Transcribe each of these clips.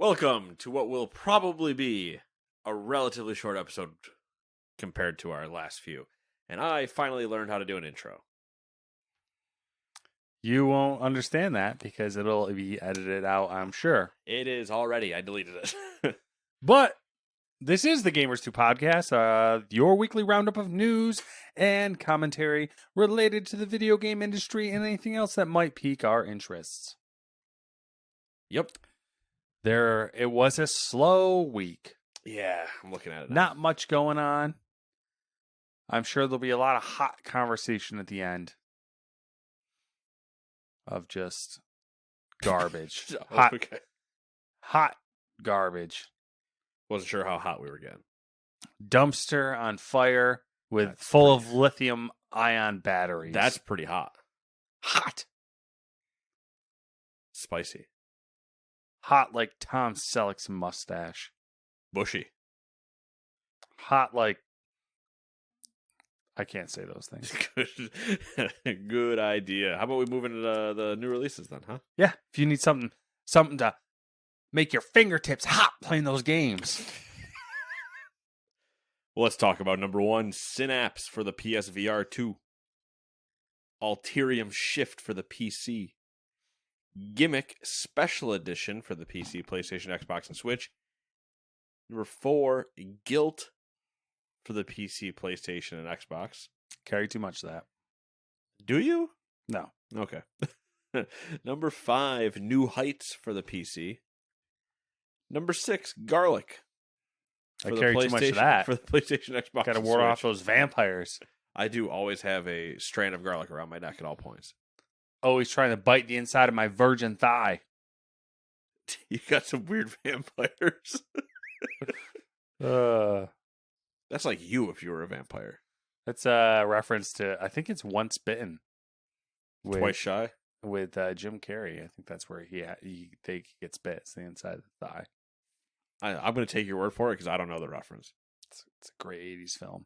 Welcome to what will probably be a relatively short episode compared to our last few. And I finally learned how to do an intro. You won't understand that because it'll be edited out, I'm sure. It is already. I deleted it. But this is the Gamers 2 podcast, your weekly roundup of news and commentary related to the video game industry and anything else that might pique our interests. Yep. It was a slow week. Yeah, I'm looking at it now. Not much going on. I'm sure therell be a lot of hot conversation at the end of just garbage. Oh, okay. Hot garbage. Wasn't sure how hot we were getting. Dumpster on fire with That's full pretty- of lithium ion batteries. That's pretty hot. hot. Spicy. Hot like Tom Selleck's mustache. Bushy. Hot like I can't say those things. Good idea. How about we move into the new releases then, huh? Yeah, if you need something to make your fingertips hot playing those games. Well, let's talk about number one, Synapse for the PSVR 2. Alterium Shift for the PC. Gimmick Special Edition for the PC, PlayStation, Xbox, and Switch. Number 4, Guilt for the PC, PlayStation, and Xbox. Carry too much of that. Do you? No. Okay. Number 5, New Heights for the PC. Number 6, Garlic. I for the carry too much of PlayStation- that. For the PlayStation, Xbox, Got to and ward off Switch. those vampires. I do always have a strand of garlic around my neck at all points. Always trying to bite the inside of my virgin thigh. You got some weird vampires. That's like you if you were a vampire. That's a reference to, I think it's Once Bitten. Twice shy. With Jim Carrey. I think that's where he gets bit. It's the inside of the thigh. I'm going to take your word for it because I don't know the reference. It's a great 80s film.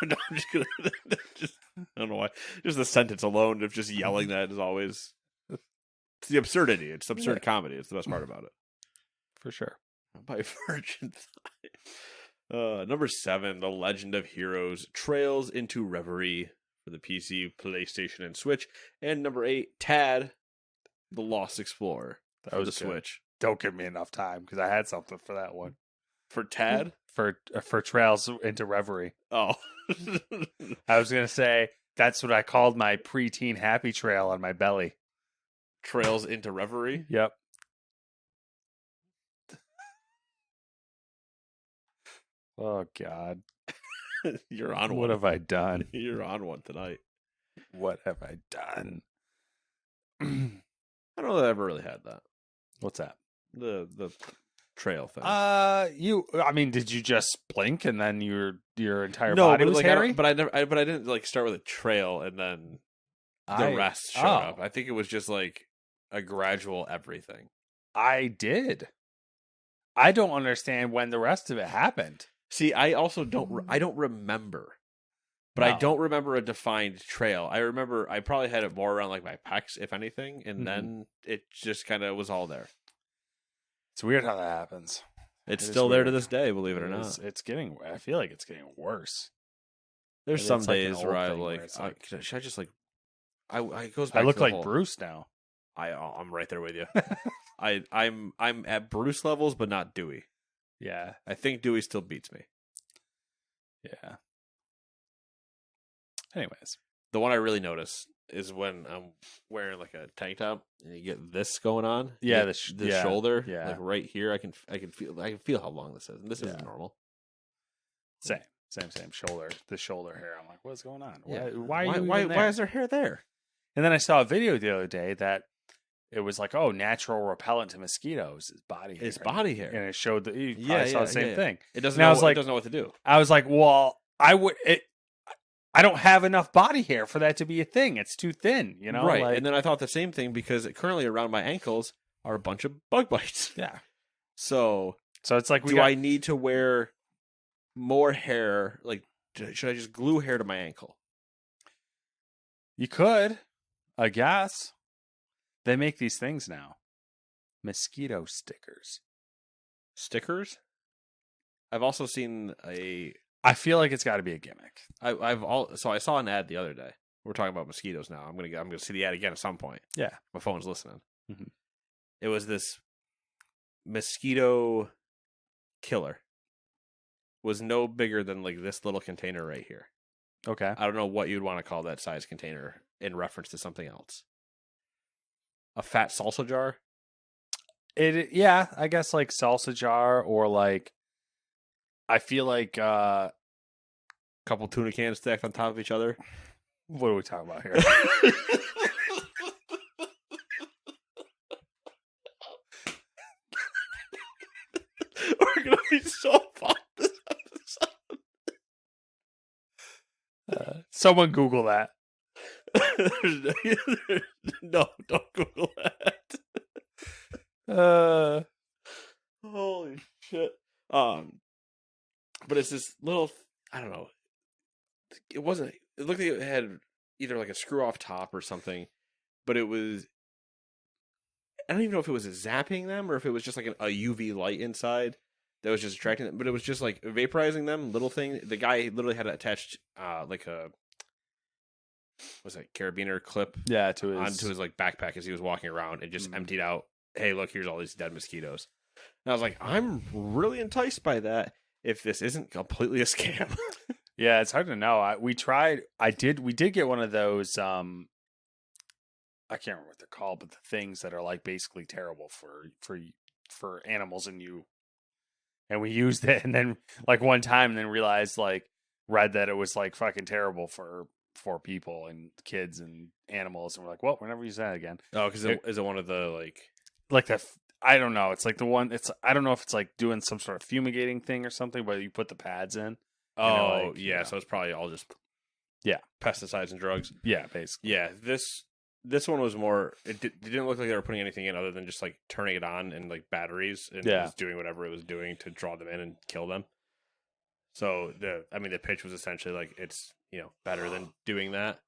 No, I'm just going to... I don't know why. Just the sentence alone of just yelling that is always... It's the absurdity. It's absurd comedy. It's the best part about it. For sure. My virgin thigh. Number 7, The Legend of Heroes, Trails into Reverie for the PC, PlayStation, and Switch. And number 8, Tad, The Lost Explorer That for was the good. Switch. Don't give me enough time because I had something for that one. For Tad? For Trails into Reverie. Oh. I was gonna say that's what I called my preteen happy trail on my belly. Trails into Reverie? Yep. Oh God. You're on What one. have I done? You're on one tonight. What have I done? I don't know that I ever really had that. What's that? The trail thing. I mean, did you just blink and then your entire no, body but was like, hairy? but I didn't like start with a trail and then the rest showed up. I think it was just like a gradual everything. I did. I don't understand when the rest of it happened. See, I also don't remember. But I No. don't remember a defined trail. I remember I probably had it more around like my pecs, if anything, and Mhm. then it just kind of was all there. It's weird how that happens. It's It is still there to weird. this day, believe it or not. It's getting. I feel like it's getting worse. There's Maybe some it's like an days old where I thing where like, it's like- should I just like, I it goes back. I look to the like whole- Bruce now. I'm right there with you. I'm at Bruce levels, but not Dewey. Yeah, I think Dewey still beats me. yeah. Anyways, The one I really notice is when I'm wearing like a tank top and you get this going on. You Yeah, get the the shoulder, yeah. like right here. I can feel how long this is, and this isn't Yeah. normal. same shoulder. The shoulder hair. I'm like, what's going on? Yeah. Why are you why even there? is there hair there? And then I saw a video the other day that it was like, oh, natural repellent to mosquitoes is body hair. It's body hair. And it showed that you Yeah, probably saw yeah, the same yeah. thing. It doesn't. And I Know was like- it doesn't know what to do. I was like, well, I don't have enough body hair for that to be a thing. It's too thin, you know? Right. Like, And then I thought the same thing because currently around my ankles are a bunch of bug bites. yeah. So So it's like, I need to wear more hair? Like, should I just glue hair to my ankle? you could, I guess. They make these things now. Mosquito stickers. Stickers. I've also seen a. I feel like it's got to be a gimmick. So I saw an ad the other day. We're talking about mosquitoes now. I'm gonna see the ad again at some point. Yeah. My phone's listening. Mhm. It was this mosquito killer. Was no bigger than like this little container right here. Okay. I don't know what you'd want to call that size container in reference to something else. A fat salsa jar? Yeah, I guess like salsa jar or like I feel like Couple tuna cans stacked on top of each other. what are we talking about here? We're gonna be so fucked this episode. Someone Google that. No, don't Google that. Holy shit. But it's this little, I don't know. It looked like it had either like a screw off top or something, but it was, I don't even know if it was zapping them or if it was just like a UV light inside that was just attracting them, but it was just like vaporizing them, little thing. The guy literally had attached like a, what's that, carabiner clip Yeah, onto his like backpack as he was walking around and just emptied out, hey, look, here's all these dead mosquitoes. And I was like, I'm really enticed by that if this isn't completely a scam. Yeah, it's hard to know. We did get one of those I can't remember what they're called, but the things that are like basically terrible for animals and you. And we used it and then like one time and then read that it was like fucking terrible for people and kids and animals, and we're like, well, we're never using that again. Oh, because is it one of the like the I don't know. It's like the one. I don't know if it's like doing some sort of fumigating thing or something, but you put the pads in. Oh, like, yeah. So it's probably all just pesticides and drugs. Yeah, basically. Yeah, this one was more. It didn't look like they were putting anything in other than just like turning it on and like batteries and just doing whatever it was doing to draw them in and kill them. So the pitch was essentially like it's better than doing that.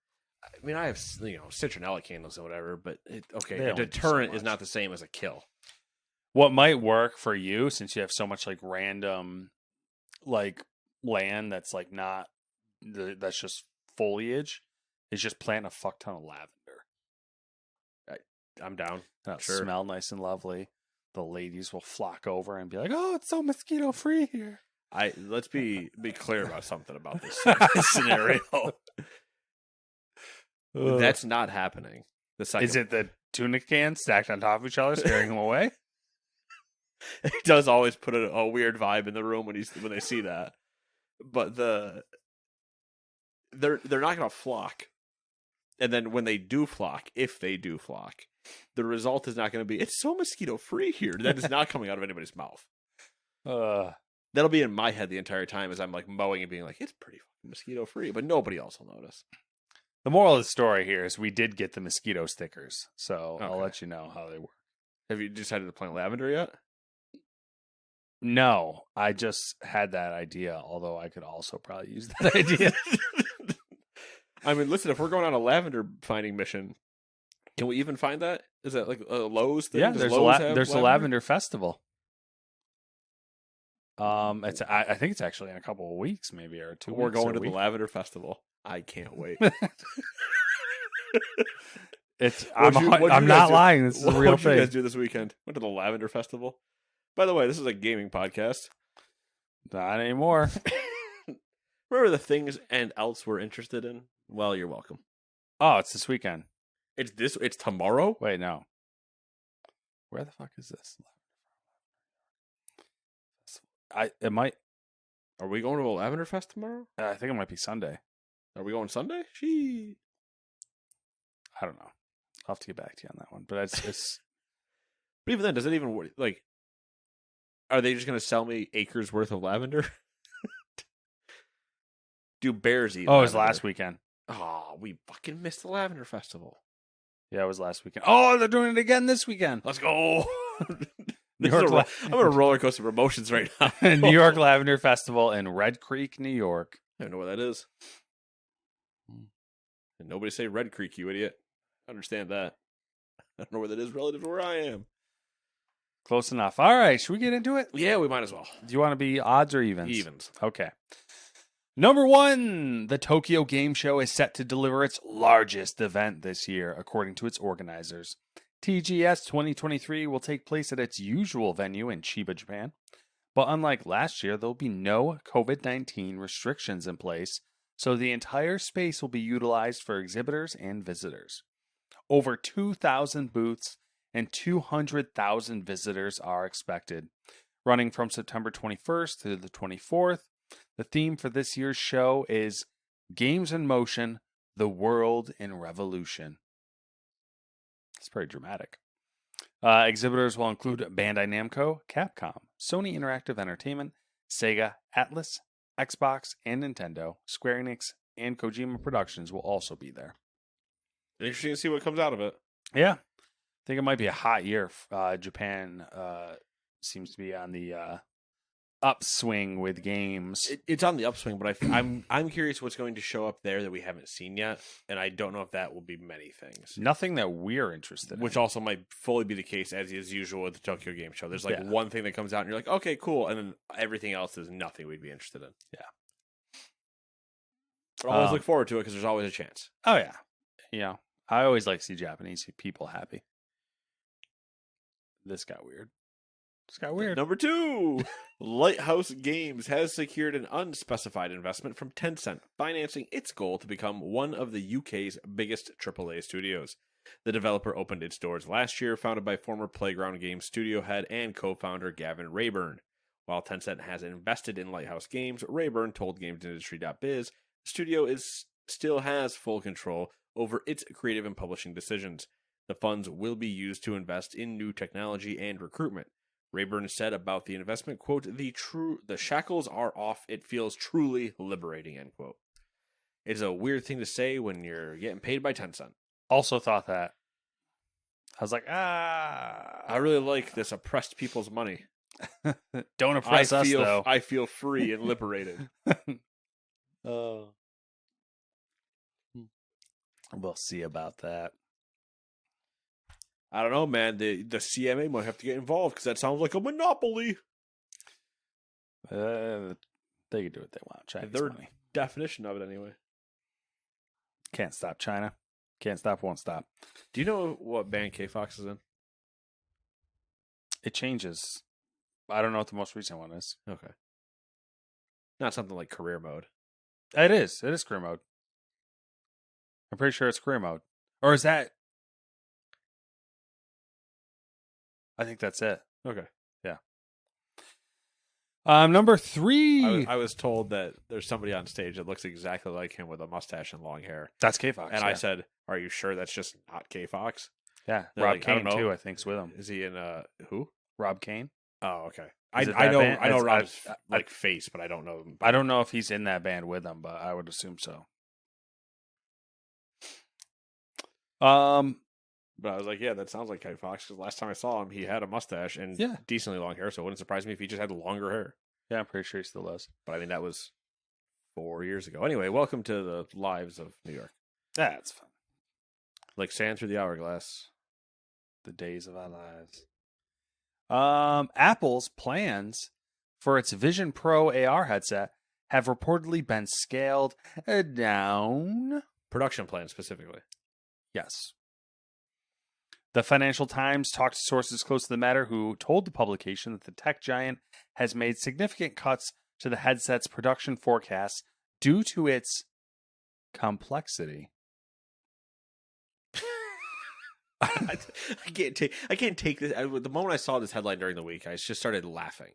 I mean, I have citronella candles and whatever, but a deterrent is not the same as a kill. What might work for you, since you have so much like random like land that's like not that's just foliage, is just plant a fuck ton of lavender. I'm down. That'll Sure. smell nice and lovely. The ladies will flock over and be like, "Oh, it's so mosquito free here." Let's be clear about something about this scenario. That's not happening. Is it the tuna cans stacked on top of each other, scaring them away? It does always put a weird vibe in the room when they see that. But they're not going to flock. And then when they do flock, if they do flock, the result is not going to be, it's so mosquito free here. That is not coming out of anybody's mouth. That'll be in my head the entire time as I'm like mowing and being like, it's pretty fucking mosquito free, but nobody else will notice. The moral of the story here is we did get the mosquito stickers, so Okay. I'll let you know how they work. Have you decided to plant lavender yet? No, I just had that idea, although I could also probably use that idea. I mean, listen, if we're going on a lavender finding mission, can we even find that? Is that like a Lowe's thing? Yeah, Does there's Lowe's have a lavender festival. It's I think it's actually in a couple of weeks, maybe, or 2 weeks. We're going to the lavender festival. I can't wait. I'm not lying. This is a real What did you thing. guys do this weekend? Went to the lavender festival. By the way, this is a gaming podcast. Not anymore. Remember the things and else we're interested in? Well, you're welcome. Oh, it's this weekend. It's tomorrow? Wait, no. Where the fuck is this? It might. Are we going to a lavender fest tomorrow? I think it might be Sunday. Are we going Sunday? I don't know. I'll have to get back to you on that one. But it's But even then, does it even like? Are they just going to sell me acres worth of lavender? Do bears eat? Oh, it was lavender? last weekend. Oh, we fucking missed the lavender festival. Yeah, it was last weekend. Oh, they're doing it again this weekend. Let's go. New York I'm on a roller coaster of emotions right now. New York Lavender Festival in Red Creek, New York. I don't know where that is. And nobody say Red Creek, you idiot. I understand that. I don't know where that is relative to where I am. Close enough. All right, should we get into it? Yeah, we might as well. Do you want to be odds or evens? Evens. Okay. Number 1, the Tokyo Game Show is set to deliver its largest event this year, according to its organizers. TGS 2023 will take place at its usual venue in Chiba, Japan. But unlike last year, there will be no COVID-19 restrictions in place, so the entire space will be utilized for exhibitors and visitors. Over 2,000 booths and 200,000 visitors are expected. Running from September 21st to the 24th, the theme for this year's show is Games in Motion, the World in Revolution. It's pretty dramatic. Exhibitors will include Bandai Namco, Capcom, Sony Interactive Entertainment, Sega, Atlus, Xbox, and Nintendo. Square Enix and Kojima Productions will also be there. Interesting to see what comes out of it. Yeah. I think it might be a hot year. Japan seems to be on the upswing with games. It's on the upswing, but I'm curious what's going to show up there that we haven't seen yet, and I don't know if that will be many things. Nothing that we're interested in. Which also might fully be the case as is usual with the Tokyo Game Show. There's like one thing that comes out and you're like, okay, cool, and then everything else is nothing we'd be interested in. Yeah. But I always look forward to it because there's always a chance. Oh yeah. You know, I always like to see Japanese people happy. This got weird. Number 2, Lighthouse Games has secured an unspecified investment from Tencent, financing its goal to become one of the UK's biggest AAA studios. The developer opened its doors last year, founded by former Playground Games studio head and co-founder Gavin Rayburn. While Tencent has invested in Lighthouse Games, Rayburn told GamesIndustry.biz the studio still has full control over its creative and publishing decisions. The funds will be used to invest in new technology and recruitment. Rayburn said about the investment, quote, the shackles are off. It feels truly liberating, end quote. It's a weird thing to say when you're getting paid by Tencent. Also thought that. I was like, I really like this oppressed people's money. Don't oppress us, though. I feel free and liberated. We'll see about that. I don't know, man. The CMA might have to get involved because that sounds like a monopoly. They can do what they want. China's Their money. definition of it, anyway. Can't stop China. Can't stop, won't stop. Do you know what band K-Fox is in? It changes. I don't know what the most recent one is. Okay. Not something like career mode. It is. It is career mode. I'm pretty sure it's career mode. Or is that... I think that's it. Okay. Yeah. Number 3. I was told that there's somebody on stage that looks exactly like him with a mustache and long hair. That's K-Fox. And I said, are you sure that's just not K-Fox? Yeah. They're Rob like, I Kane, don't know. too, I think, is with him. Is he in who? Rob Kane. Oh, okay. Is it I that know band? I know It's- Rob's I- face, but I don't know him. I don't know if he's in that band with them, but I would assume so. But I was like, yeah, that sounds like K-Fox because last time I saw him, he had a mustache and decently long hair, so it wouldn't surprise me if he just had longer hair. Yeah, I'm pretty sure he still does. But I mean, that was 4 years ago. Anyway, welcome to the lives of New York. That's fun. Like sand through the hourglass. The days of our lives. Apple's plans for its Vision Pro AR headset have reportedly been scaled down. Production plan specifically. Yes. The Financial Times talked to sources close to the matter who told the publication that the tech giant has made significant cuts to the headset's production forecasts due to its complexity. I can't take this. The moment I saw this headline during the week, I just started laughing.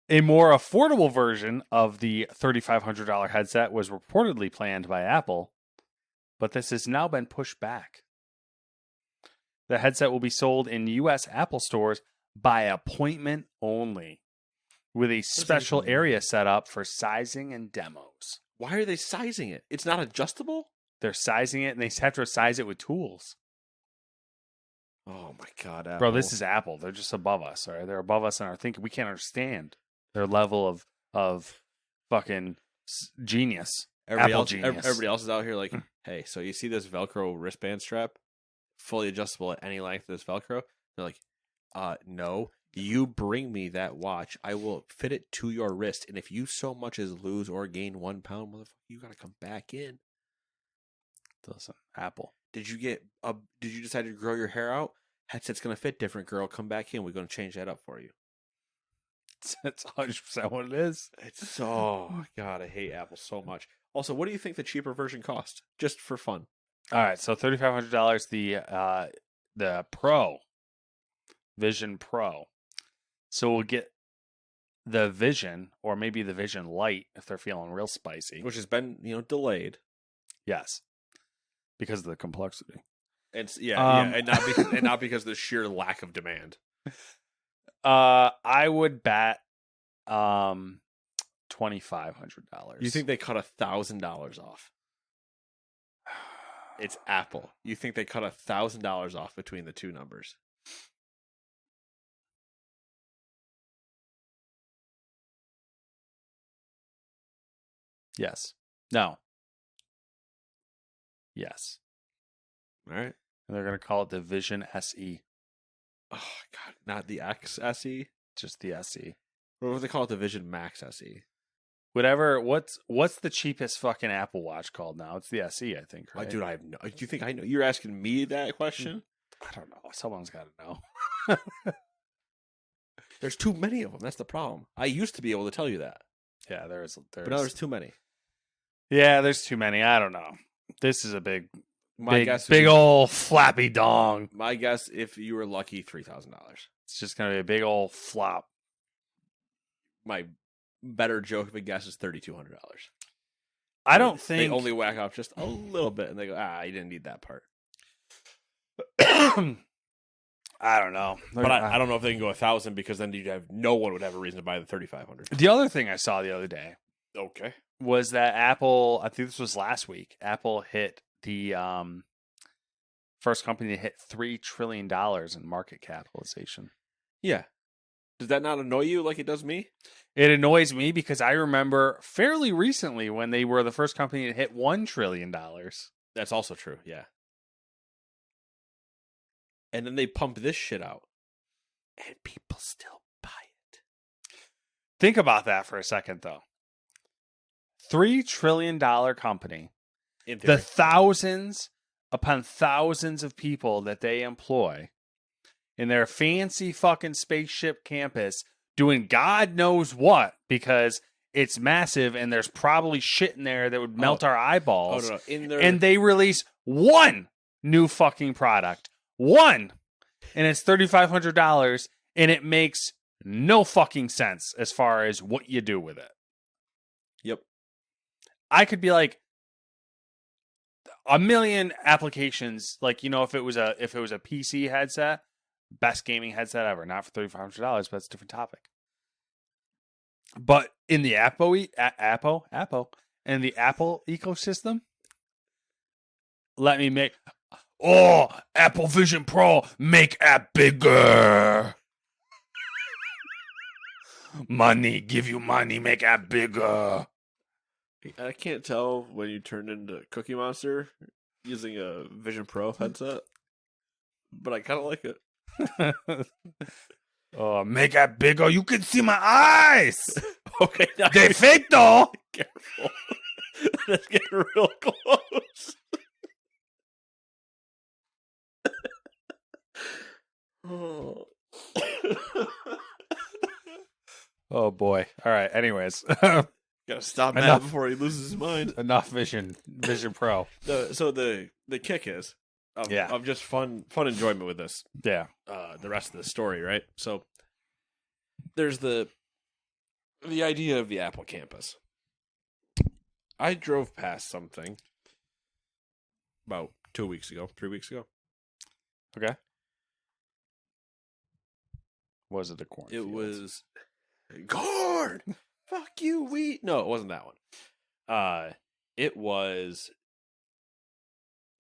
A more affordable version of the $3,500 headset was reportedly planned by Apple, but this has now been pushed back. The headset will be sold in U.S. Apple stores by appointment only, with a special area set up for sizing and demos. Why are they sizing it? It's not adjustable? They're sizing it, and they have to size it with tools. Oh my God, Apple. Bro, this is Apple. They're just above us, all right? They're above us in our thinking. We can't understand their level of fucking genius. Everybody else is out here like, hey, so you see this Velcro wristband strap? Fully adjustable at any length of this Velcro? They're like, No. You bring me that watch. I will fit it to your wrist. And if you so much as lose or gain 1 pound, motherfucker, you got to come back in. Listen, Apple. Did you decide to grow your hair out? Headset's going to fit different, girl. Come back in. We're going to change that up for you. That's 100% what it is. It's so, God, I hate Apple so much. Also, what do you think the cheaper version cost? Just for fun. All right, so $3,500 the Pro, Vision Pro. So we'll get the Vision, or maybe the Vision Lite if they're feeling real spicy. Which has been, delayed. Yes, because of the complexity. It's and not because of the sheer lack of demand. I would bet $2,500. You think they cut $1,000 off? It's Apple. You think they cut $1,000 off between the two numbers? Yes. No. Yes. All right. And they're going to call it the Vision SE. Oh God, not the X SE, just the SE. Or what do they call it? The Vision Max SE. Whatever. What's the cheapest fucking Apple Watch called now? It's the SE, I think. Right? Dude, I have no. Do you think I know? You're asking me that question? I don't know. Someone's got to know. There's too many of them. That's the problem. I used to be able to tell you that. Yeah, there's but now there's too many. Yeah, there's too many. I don't know. This is a big guess big old flappy dong. My guess, if you were lucky, $3,000. It's just gonna be a big old flop. My better joke of a guess is $3,200. I don't think they only whack off just a little bit, and they go, you didn't need that part. I don't know, but I don't know if they can go 1,000 because then no one would have a reason to buy the 3,500. The other thing I saw the other day, was that Apple. I think this was last week. Apple hit the first company to hit $3 trillion in market capitalization. Yeah. Does that not annoy you like it does me? It annoys me because I remember fairly recently when they were the first company to hit $1 trillion. That's also true, yeah. And then they pump this shit out. And people still buy it. Think about that for a second, though. $3 trillion company. The thousands upon thousands of people that they employ in their fancy fucking spaceship campus doing God knows what because it's massive and there's probably shit in there that would melt our eyeballs. No. And they release one new fucking product. One. And it's $3,500 and it makes no fucking sense as far as what you do with it. Yep. I could be like, a million applications, like, if it was a PC headset, best gaming headset ever, not for $3,500, but that's a different topic. But in the Apple and the Apple ecosystem, let me make Apple Vision Pro, make app bigger. Money, give you money, make app bigger. I can't tell when you turned into Cookie Monster using a Vision Pro headset, but I kind of like it. Make that bigger. You can see my eyes. Okay, now they fake though. Careful. Let's get real close. Oh. Oh boy. All right. Anyways. Gotta stop Matt before he loses his mind. Enough Vision Pro. So the kick is of just fun enjoyment with this. Yeah. The rest of the story, right? So there's the idea of the Apple campus. I drove past something about 3 weeks ago. Okay. Was it a cornfield? It was corn. Fuck you, wheat. No, it wasn't that one. It was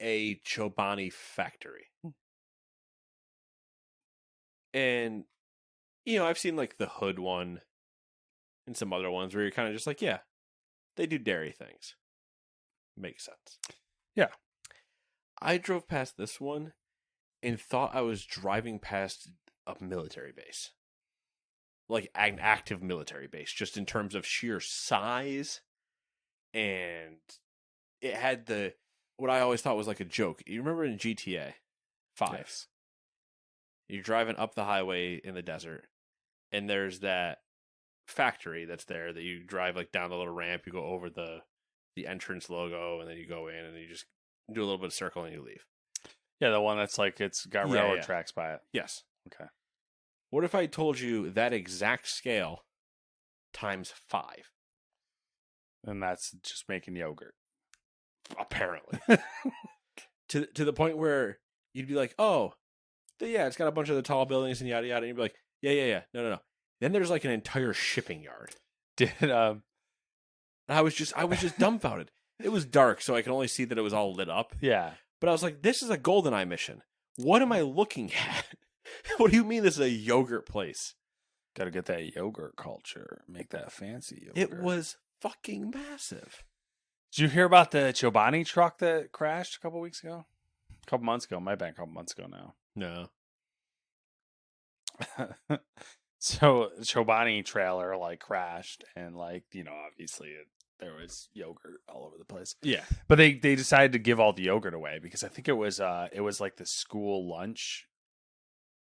a Chobani factory. And, I've seen like the Hood one and some other ones where you're kind of just like, yeah, they do dairy things. Makes sense. Yeah. I drove past this one and thought I was driving past a military base, like an active military base, just in terms of sheer size. And it had what I always thought was like a joke. You remember in GTA 5, Yes. you're driving up the highway in the desert, and there's that factory that's there that you drive like down the little ramp, you go over the entrance logo, and then you go in and you just do a little bit of circle and you leave. Yeah, the one that's like it's got Yeah, railroad yeah. tracks by it. Yes. Okay. What if I told you that exact scale times 5? And that's just making yogurt. Apparently. to the point where you'd be like, oh, yeah, it's got a bunch of the tall buildings and yada yada. And you'd be like, yeah. No. Then there's like an entire shipping yard. Did And I was just dumbfounded. It was dark, so I could only see that it was all lit up. yeah. But I was like, this is a GoldenEye mission. What am I looking at? What do you mean this is a yogurt place? Got to get that yogurt culture. Make that fancy yogurt. It was fucking massive. Did you hear about the Chobani truck that crashed a couple weeks ago? A couple months ago. Might have been a couple months ago now. No. So Chobani trailer like crashed, and like, you know, obviously there was yogurt all over the place. Yeah. But they decided to give all the yogurt away because I think it was like the school lunch.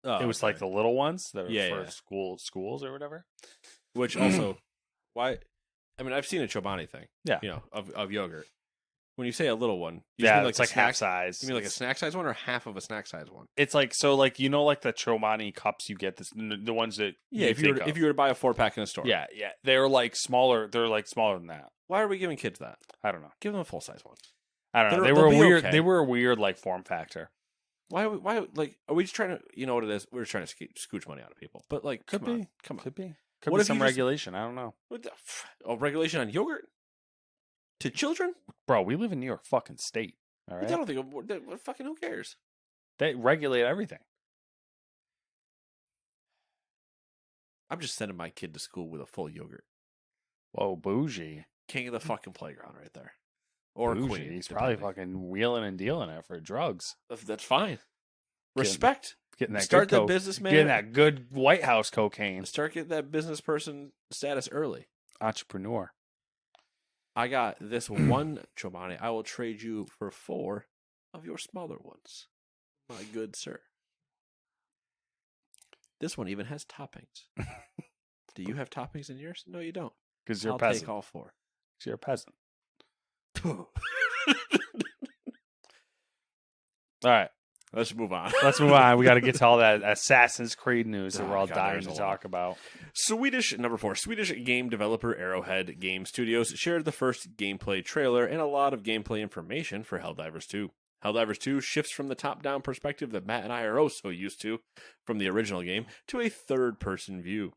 Oh, It was like the little ones that are Yeah, for yeah. schools or whatever. Which also, why? I mean, I've seen a Chobani thing. Yeah. You know, of yogurt. When you say a little one, you just Yeah, mean like it's a like half snack- size. You mean like a snack size one or half of a snack size one? It's like, so like, you know, like the Chobani cups you get, the ones that If you were to buy a 4-pack in a store. yeah, they're like smaller. They're like smaller than that. Why are we giving kids that? I don't know. Give them a full size one. I don't know. They'll They were be weird. okay. They were a weird like form factor. Why? Like, are we just trying to? You know what it is? We're just trying to scooch money out of people. But like, Could come be. on, come on. Could be. Could What be if you some just- regulation. I don't know. What the? Regulation on yogurt to children? Bro, we live in New York fucking state. All I right. don't think. What fucking? Who cares? They regulate everything. I'm just sending my kid to school with a full yogurt. Whoa, bougie. King of the fucking playground, right there. Or Bougie. queen. He's probably depending. fucking wheeling and dealing it for drugs. That's fine. Respect. Getting that Start good that coke. businessman. Getting that good White House cocaine. Start getting that business person status early. Entrepreneur. I got this one Chobani. I will trade you for 4 of your smaller ones, my good sir. This one even has toppings. Do you have toppings in yours? No, you don't. Because you're I'll a peasant. take all 4. 'Cause you're a peasant. All right. Let's move on. Let's move on. We got to get to all that Assassin's Creed news that Oh, we're all God, dying there's to a lot. talk about. Number 4, Swedish game developer Arrowhead Game Studios shared the first gameplay trailer and a lot of gameplay information for Helldivers 2. Helldivers 2 shifts from the top-down perspective that Matt and I are oh so used to from the original game to a third-person view.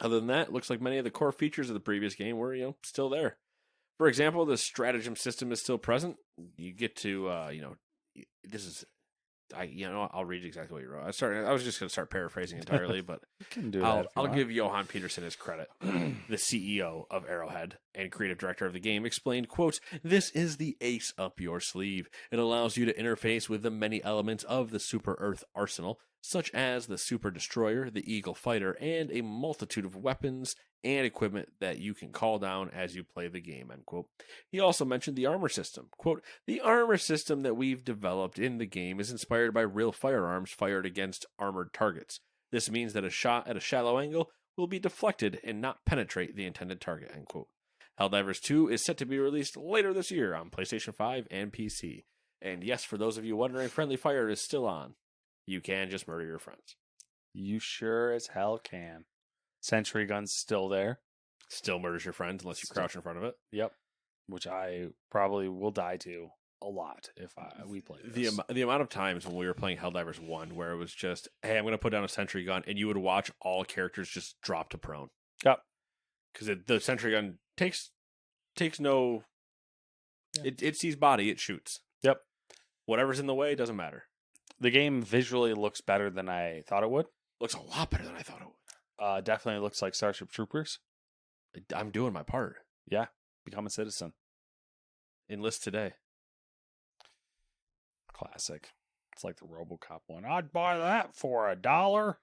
Other than that, it looks like many of the core features of the previous game were, still there. For example, the stratagem system is still present. You get to, this is... I'll read exactly what you wrote. I was just going to start paraphrasing entirely, but You can do that. I'll give Johan Peterson his credit. The CEO of Arrowhead and creative director of the game explained, quote, "This is the ace up your sleeve. It allows you to interface with the many elements of the Super Earth arsenal, such as the Super Destroyer, the Eagle Fighter, and a multitude of weapons and equipment that you can call down as you play the game," end quote. He also mentioned the armor system. Quote, "The armor system that we've developed in the game is inspired by real firearms fired against armored targets. This means that a shot at a shallow angle will be deflected and not penetrate the intended target," end quote. Helldivers 2 is set to be released later this year on PlayStation 5 and PC. And yes, for those of you wondering, friendly fire is still on. You can just murder your friends. You sure as hell can. Sentry gun's still there. Still murders your friends unless you crouch in front of it. Yep. Which I probably will die to a lot if we play this. The amount of times when we were playing Helldivers 1 where it was just, hey, I'm going to put down a sentry gun, and you would watch all characters just drop to prone. Yep. Because the sentry gun takes no... Yeah. It sees body, it shoots. Yep. Whatever's in the way, doesn't matter. The game visually looks better than I thought it would. Looks a lot better than I thought it would. Definitely looks like Starship Troopers. I'm doing my part. Yeah. Become a citizen. Enlist today. Classic. It's like the RoboCop one. I'd buy that for $1.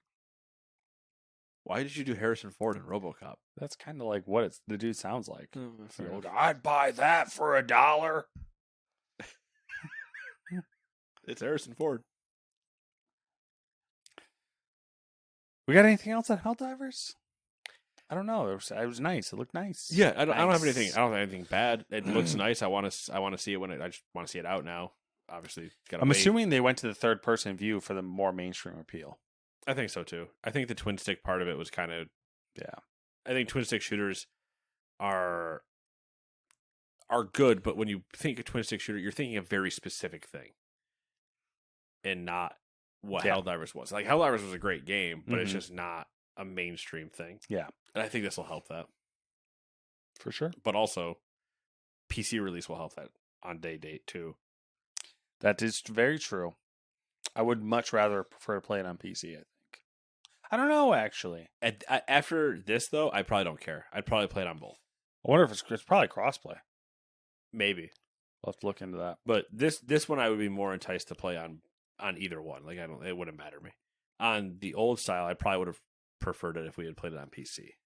Why did you do Harrison Ford in RoboCop? That's kind of like what the dude sounds like. Fair The old enough. guy, I'd buy that for $1. It's Harrison Ford. We got anything else on Helldivers? I don't know. It was nice. It looked nice. Yeah, I don't have Nice. anything. I don't have anything bad. It looks nice. I want to see it I just want to see it out now. Obviously, it's gotta I'm wait. assuming they went to the third person view for the more mainstream appeal. I think so too. I think the twin stick part of it was kind of. Yeah. I think twin stick shooters are good, but when you think of twin stick shooter, you're thinking a very specific thing, and not what Yeah. Helldivers was. Like Helldivers was a great game, but it's Mhm. just not a mainstream thing. Yeah. And I think this will help that. For sure. But also, PC release will help that on date too. That is very true. I would much rather prefer to play it on PC, I think. I don't know, actually. After this, though, I probably don't care. I'd probably play it on both. I wonder if it's probably crossplay. Maybe. I'll have to look into that. But this one I would be more enticed to play on either one. Like it wouldn't matter to me. On the old style, I probably would have preferred it if we had played it on PC.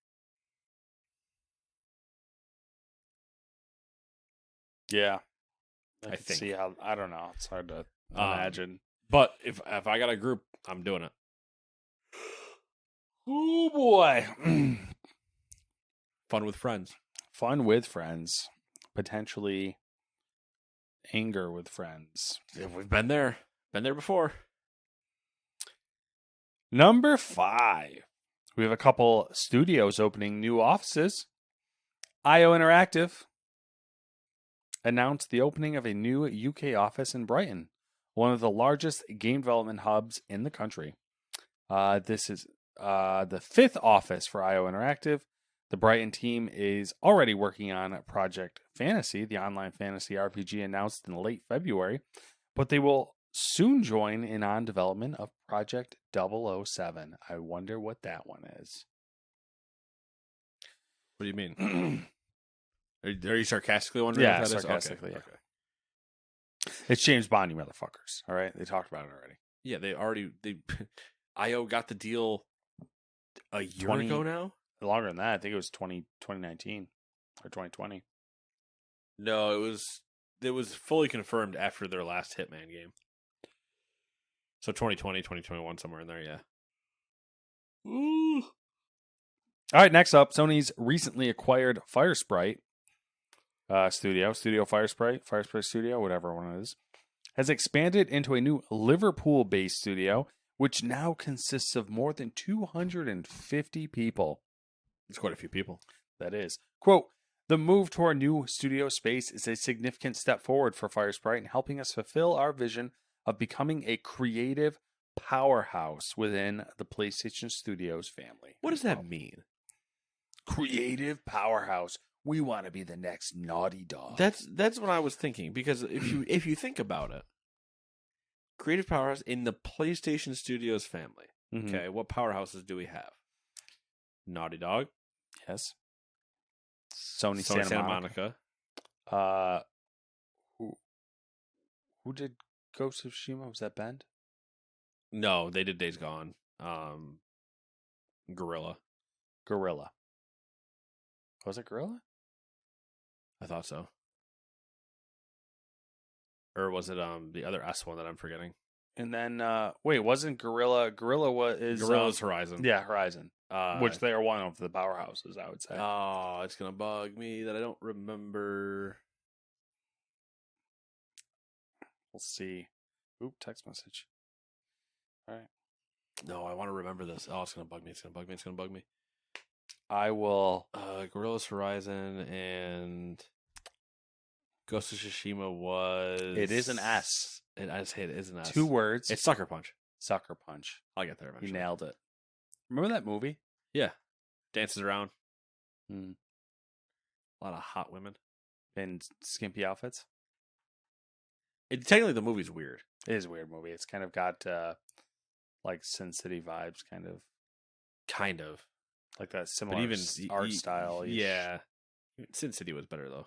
Yeah. I I can think. see how, I don't know. It's hard to imagine. But if I got a group, I'm doing it. Oh, boy. Fun with friends. Fun with friends. Potentially anger with friends. Yeah, we've been there. Been there before. Number 5. We have a couple studios opening new offices. IO Interactive announced the opening of a new UK office in Brighton, one of the largest game development hubs in the country. This is the 5th office for IO Interactive. The Brighton team is already working on Project Fantasy, the online fantasy RPG announced in late February, but they will soon join in on development of Project 007. I wonder what that one is. What do you mean? Are you sarcastically wondering? Yeah, what that is? sarcastically, Okay. yeah. Okay. It's James Bond, you motherfuckers. All right, they talked about it already. Yeah, they IO got the deal a year 20 ago now. Longer than that, I think it was 2019 or 2020. No, it was fully confirmed after their last Hitman game. So 2020, 2021, somewhere in there, yeah. Ooh. All right, next up, Sony's recently acquired Firesprite Studio Firesprite Studio, whatever one it is, has expanded into a new Liverpool-based studio, which now consists of more than 250 people. It's quite a few people. That is. Quote, the move to our new studio space is a significant step forward for Firesprite in helping us fulfill our vision of becoming a creative powerhouse within the PlayStation Studios family. What does that mean? Creative powerhouse. We want to be the next Naughty Dog. That's what I was thinking, because if you think about it, creative powerhouse in the PlayStation Studios family. Mhm. Okay, what powerhouses do we have? Naughty Dog, Yes. Sony Santa Monica. Who did Ghost of Tsushima? Was that Bend? No, they did Days Gone. Gorilla. Gorilla. Was it Gorilla? I thought so. Or was it the other S one that I'm forgetting? And then wait, wasn't Gorilla? Gorilla is Gorilla's Horizon. Yeah, Horizon. Which Uh, they are one of the powerhouses, I would say. Oh, it's gonna bug me that I don't remember. We'll see. Oop, text message. All right. No, I want to remember this. Oh, it's gonna bug me. It's gonna bug me. I will. Gorilla's Horizon and Ghost of Tsushima was. It is an S. I say it is an S. 2 words. It's Sucker Punch. Sucker Punch. I'll get there eventually. You nailed it. Remember that movie? Yeah, dances around. Hmm. A lot of hot women. In skimpy outfits. Technically, the movie's weird. It is a weird movie. It's kind of got like Sin City vibes, kind of Kind of. like that But similar even art style. Yeah. Sin City was better though.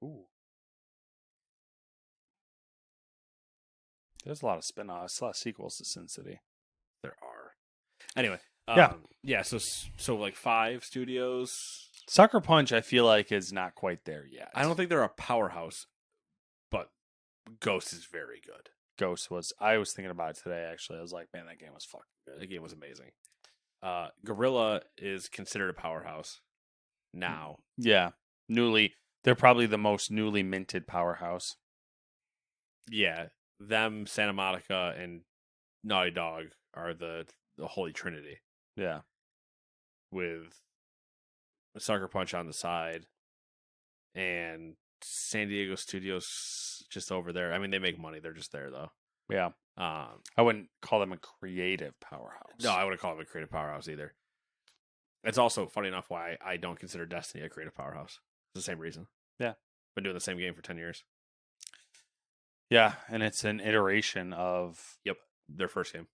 Ooh. There's a lot of spin-offs, a lot of sequels to Sin City. There are. Anyway, Yeah. So like 5 studios. Sucker Punch, I feel like, is not quite there yet. I don't think they're a powerhouse, but Ghost is very good. Ghost was. I was thinking about it today. Actually, I was like, man, that game was fucking good. The game was amazing. Guerrilla is considered a powerhouse now. Yeah, they're probably the most newly minted powerhouse. Yeah, them, Santa Monica, and Naughty Dog are the Holy Trinity, Yeah, with Sucker Punch on the side and San Diego Studios just over there. I mean, they make money. They're just there, though. yeah. I wouldn't call them a creative powerhouse. No, I wouldn't call them a creative powerhouse either. It's also, funny enough, why I don't consider Destiny a creative powerhouse. It's the same reason. Yeah. Been doing the same game for 10 years. Yeah, and it's an iteration of Their first game.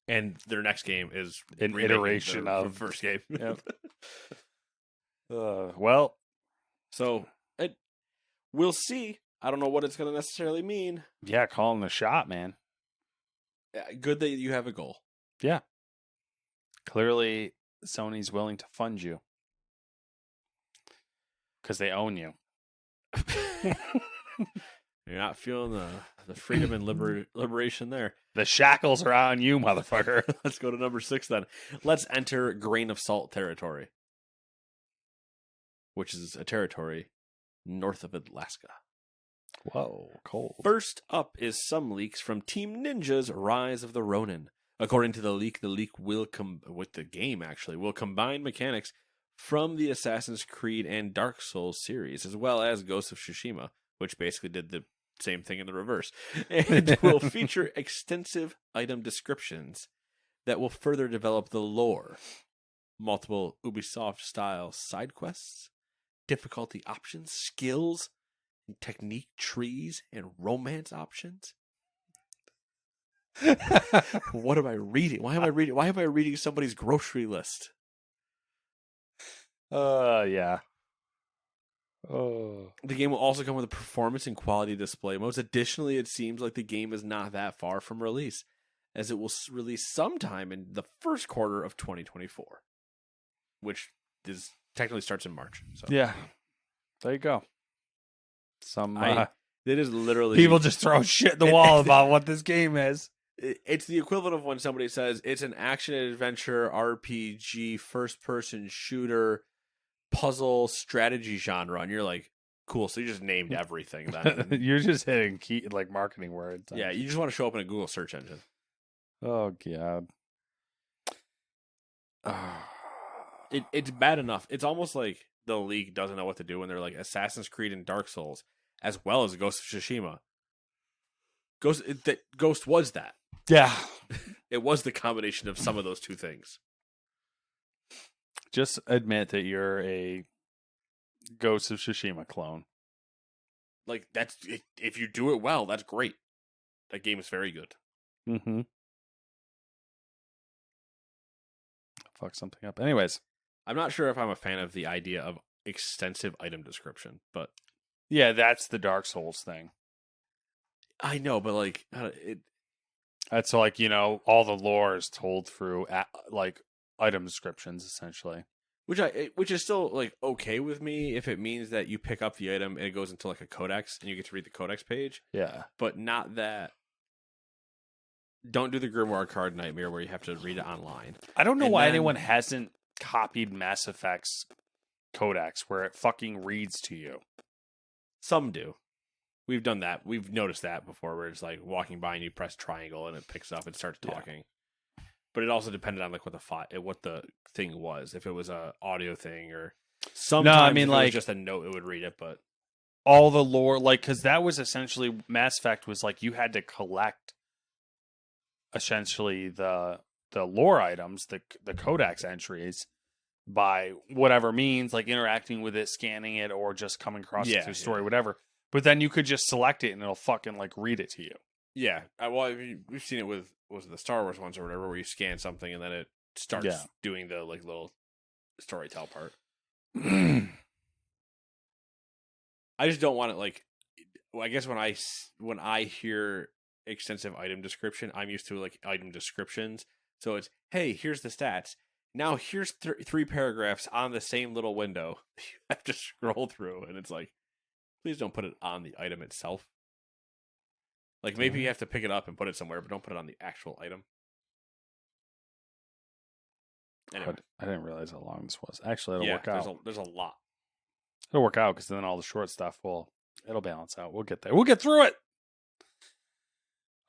And their next game is an remaking iteration their of first game. Yep. Well, So we'll see. I don't know what it's going to necessarily mean. yeah, calling the shot, man. Good that you have a goal. Clearly, Sony's willing to fund you because they own you. You're not feeling the freedom and liberation there. The shackles are on you, motherfucker. Let's go to number 6 then. Let's enter grain of salt territory, which is a territory north of Alaska. Whoa, cold. First up is some leaks from Team Ninja's Rise of the Ronin. According to the leak will with the game actually will combine mechanics from the Assassin's Creed and Dark Souls series, as well as Ghost of Tsushima, which basically did the same thing in the reverse, and will feature extensive item descriptions that will further develop the lore. Multiple Ubisoft-style side quests, difficulty options, skills, technique trees, and romance options. What am I reading? Why am I reading somebody's grocery list? Yeah. Oh. The game will also come with a performance and quality display modes. Additionally, it seems like the game is not that far from release, as it will release sometime in the first quarter of 2024, which is technically starts in March. So Yeah. There you go. it is literally people just throw shit at the wall about what this game is. It's the equivalent of when somebody says it's an action adventure RPG first person shooter puzzle strategy genre, and you're like, cool, so you just named everything then. You're just hitting key like marketing words. Yeah, you just want to show up in a Google search engine. Oh god. It's bad enough. It's almost like the league doesn't know what to do when they're like Assassin's Creed and Dark Souls, as well as Ghost of Tsushima. Ghost was that. Yeah. It was the combination of some of those two things. Just admit that you're a Ghost of Tsushima clone. Like, if you do it well, that's great. That game is very good. Mm-hmm. Fuck something up. Anyways. I'm not sure if I'm a fan of the idea of extensive item description, but yeah, that's the Dark Souls thing. I know, but like that's like, you know, all the lore is told through like item descriptions essentially, which is still like okay with me if it means that you pick up the item and it goes into like a codex and you get to read the codex page. Yeah, but not that. Don't do the Grimoire card nightmare where you have to read it online. I don't know why anyone hasn't copied Mass Effect's codex where it fucking reads to you. Some do. We've done that. We've noticed that before, where it's like walking by and you press triangle and it picks up and starts talking. Yeah. But it also depended on like what the thing was. If it was a audio thing or sometimes, no, I mean, if like it was just a note, it would read it. But all the lore, like, because that was essentially Mass Effect was like you had to collect essentially the lore items, the codex entries, by whatever means, like interacting with it, scanning it, or just coming across it through story, whatever. But then you could just select it and it'll fucking like read it to you. Yeah. Well, we've seen it with the Star Wars ones or whatever, where you scan something and then it starts doing the like little storytell part. I just don't want it like. Well, I guess when I hear extensive item description. I'm used to like item descriptions. So it's, hey, here's the stats. Now here's 3 paragraphs on the same little window. You have to scroll through, and it's like, please don't put it on the item itself. Like maybe you have to pick it up and put it somewhere, but don't put it on the actual item. Anyway. I didn't realize how long this was. Actually, it'll work out. There's a lot. It'll work out because then all the short stuff it'll balance out. We'll get there. We'll get through it.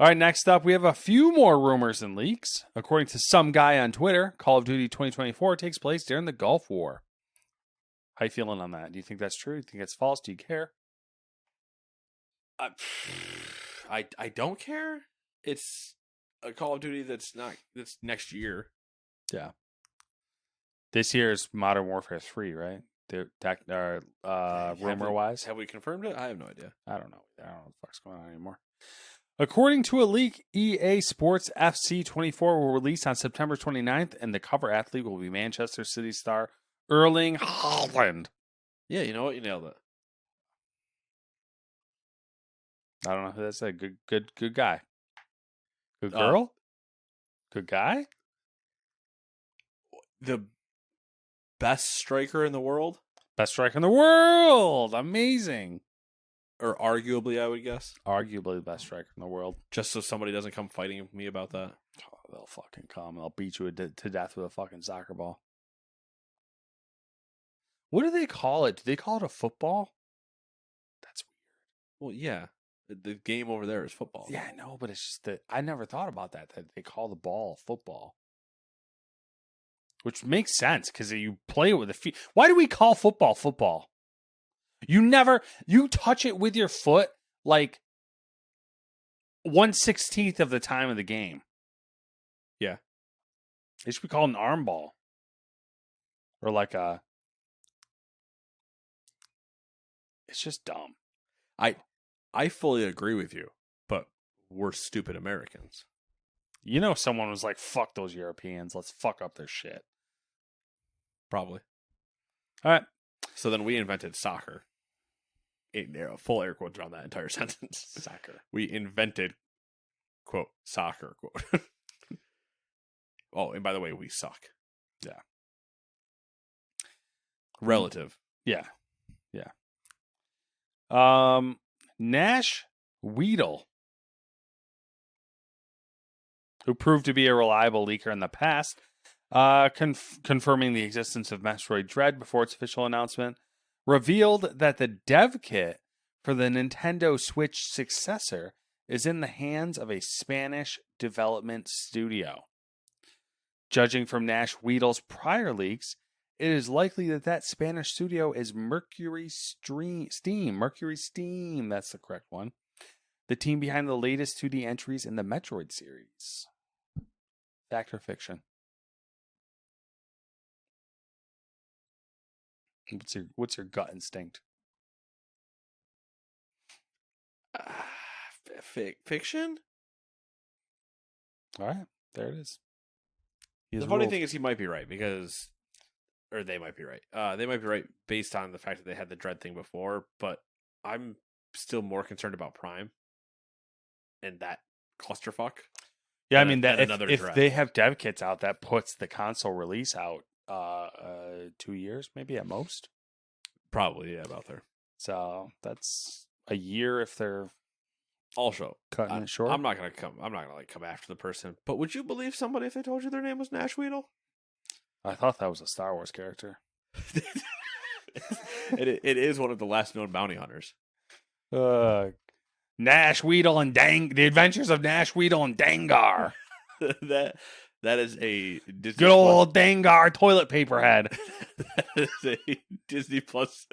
All right, next up, we have a few more rumors and leaks. According to some guy on Twitter, Call of Duty 2024 takes place during the Gulf War. How you feeling on that? Do you think that's true? Do you think it's false? Do you care? I don't care. It's a Call of Duty that's next year. Yeah. This year is Modern Warfare 3, right? Rumor-wise. Have we confirmed it? I have no idea. I don't know. I don't know what the fuck's going on anymore. According to a leak, EA Sports FC 24 will release on September 29th, and the cover athlete will be Manchester City star Erling Haaland. Yeah, you know what? You nailed it. I don't know who that's. A good guy. Good girl? Good guy? The best striker in the world? Best striker in the world! Amazing. Or arguably, I would guess. Arguably the best striker in the world. Just so somebody doesn't come fighting me about that. Oh, they'll fucking come. They'll beat you to death with a fucking soccer ball. What do they call it? Do they call it a football? That's Well, weird. yeah. The game over there is football. Yeah, I know, but it's just that I never thought about that they call the ball football. Which makes sense because you play it with the feet. Why do we call football football? You touch it with your foot like 1/16 of the time of the game. Yeah. It should be called an arm ball. Or like a... It's just dumb. I fully agree with you, but we're stupid Americans. You know someone was like, fuck those Europeans. Let's fuck up their shit. Probably. All right. So then we invented soccer. Full air quotes around that entire sentence. Soccer. We invented, quote, soccer, quote. Oh, and by the way, we suck. Yeah. Relative. Yeah. Nash Weedle, who proved to be a reliable leaker in the past, confirming the existence of Metroid Dread before its official announcement, revealed that the dev kit for the Nintendo Switch successor is in the hands of a Spanish development studio. Judging from Nash Weedle's prior leaks, it is likely that Spanish studio is Mercury Steam. Mercury Steam, that's the correct one. The team behind the latest 2D entries in the Metroid series. Fact or fiction? What's your gut instinct? Fiction? All right, there it is. The funny thing is he might be right or they might be right. They might be right based on the fact that they had the Dread thing before, but I'm still more concerned about Prime and that clusterfuck. Yeah, I mean that if they have dev kits out, that puts the console release out 2 years, maybe at most. Probably, yeah, about there. So that's a year if they're also cutting it short. I'm not gonna come after the person. But would you believe somebody if they told you their name was Nash Weedle? I thought that was a Star Wars character. It is one of the last known bounty hunters. Nash Weedle and The Adventures of Nash Weedle and Dangar. that is a Disney good old Dangar toilet paper head. That is a Disney Plus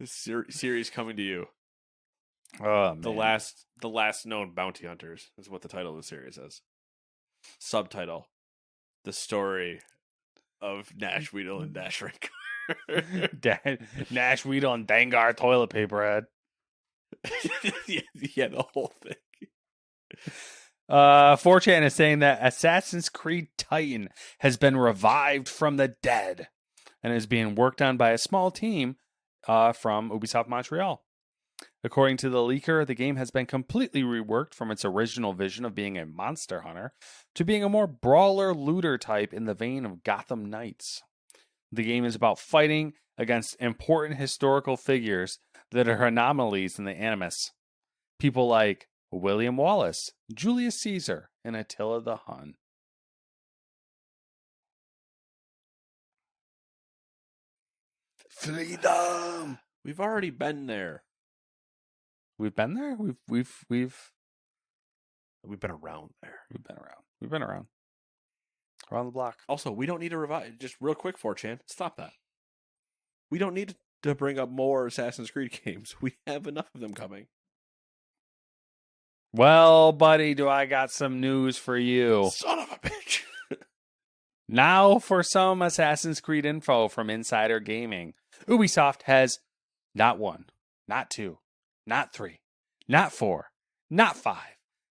series coming to you. Oh, man. The last known bounty hunters is what the title of the series is. Subtitle: The story of Nash Weedle and Dash Rancor. Nash Weedle and Dangar toilet paper head. Yeah, the whole thing. 4chan is saying that Assassin's Creed Titan has been revived from the dead and is being worked on by a small team from Ubisoft Montreal. According to the leaker, the game has been completely reworked from its original vision of being a monster hunter to being a more brawler looter type in the vein of Gotham Knights. The game is about fighting against important historical figures that are anomalies in the Animus. People like William Wallace, Julius Caesar, and Attila the Hun. Freedom! We've already been there. We've been there? We've been around there. We've been around. Around the block. Also, we don't need to revive. Just real quick, 4chan, stop that. We don't need to bring up more Assassin's Creed games. We have enough of them coming. Well, buddy, do I got some news for you. Son of a bitch. Now for some Assassin's Creed info from Insider Gaming. Ubisoft has not 1, not 2, not 3, not 4, not 5,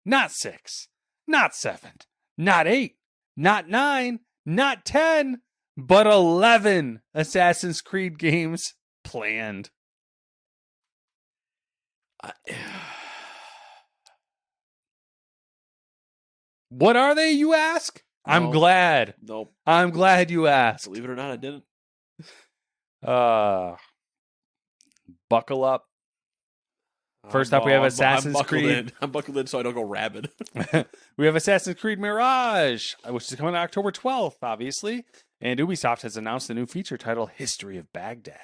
not 6, not 7, not 8, not 9, not 10, but 11 Assassin's Creed games planned. What are they, you ask? No. I'm glad. Nope. I'm glad you asked. Believe it or not, I didn't. Buckle up. First up, we have Assassin's Creed. I'm buckled in so I don't go rabid. We have Assassin's Creed Mirage, which is coming on October 12th, obviously. And Ubisoft has announced a new feature titled History of Baghdad.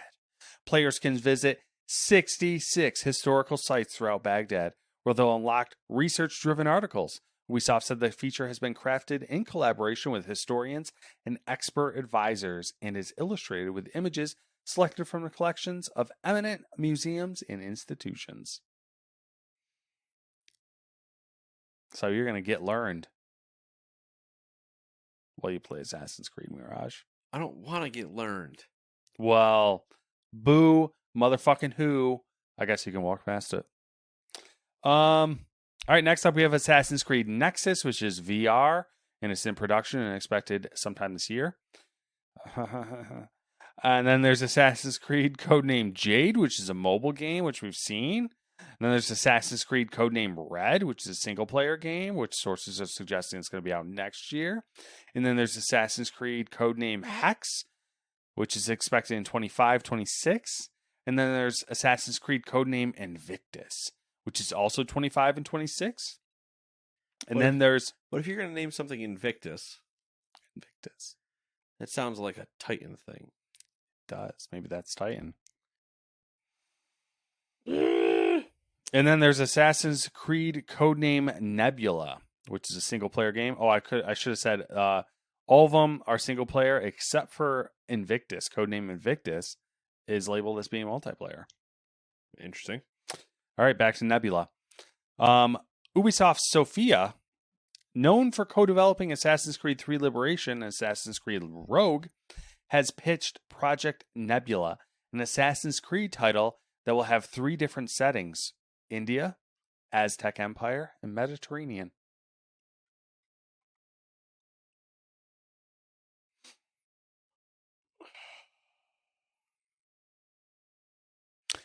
Players can visit 66 historical sites throughout Baghdad, where they'll unlock research-driven articles. Ubisoft said the feature has been crafted in collaboration with historians and expert advisors and is illustrated with images selected from the collections of eminent museums and institutions. So you're going to get learned while you play Assassin's Creed Mirage. I don't want to get learned. Well, boo, motherfucking who. I guess you can walk past it. All right, next up we have Assassin's Creed Nexus, which is VR, and it's in production and expected sometime this year. And then there's Assassin's Creed Codename Jade, which is a mobile game, which we've seen. And then there's Assassin's Creed Codename Red, which is a single-player game, which sources are suggesting it's going to be out next year. And then there's Assassin's Creed Codename Hex, which is expected in 25-26. And then there's Assassin's Creed Codename Invictus, which is also 25 and 26. And then there's... What if you're going to name something Invictus? Invictus. That sounds like a Titan thing. It does. Maybe that's Titan. And then there's Assassin's Creed Codename Nebula, which is a single-player game. Oh, I should have said all of them are single-player except for Invictus. Codename Invictus is labeled as being multiplayer. Interesting. All right, back to Nebula. Ubisoft Sofia, known for co-developing Assassin's Creed 3 Liberation and Assassin's Creed Rogue, has pitched Project Nebula, an Assassin's Creed title that will have 3 different settings: India, Aztec Empire, and Mediterranean.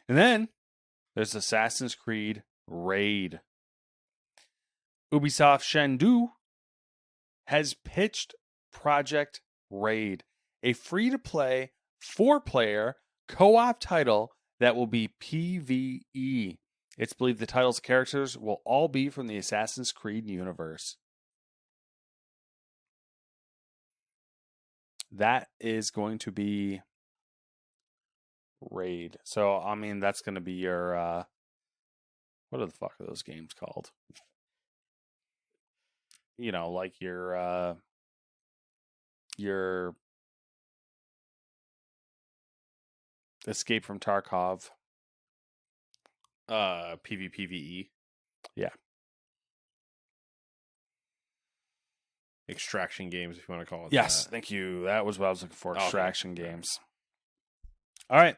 And then there's Assassin's Creed Raid. Ubisoft Chengdu has pitched Project Raid, a free-to-play 4-player co-op title that will be PvE. It's believed the title's characters will all be from the Assassin's Creed universe. That is going to be Raid. So, I mean, that's going to be your... what the fuck are those games called? You know, like your Escape from Tarkov. PvPvE. Yeah. Extraction games, if you want to call it yes, that. Thank you. That was what I was looking for. Extraction Okay. games. All right.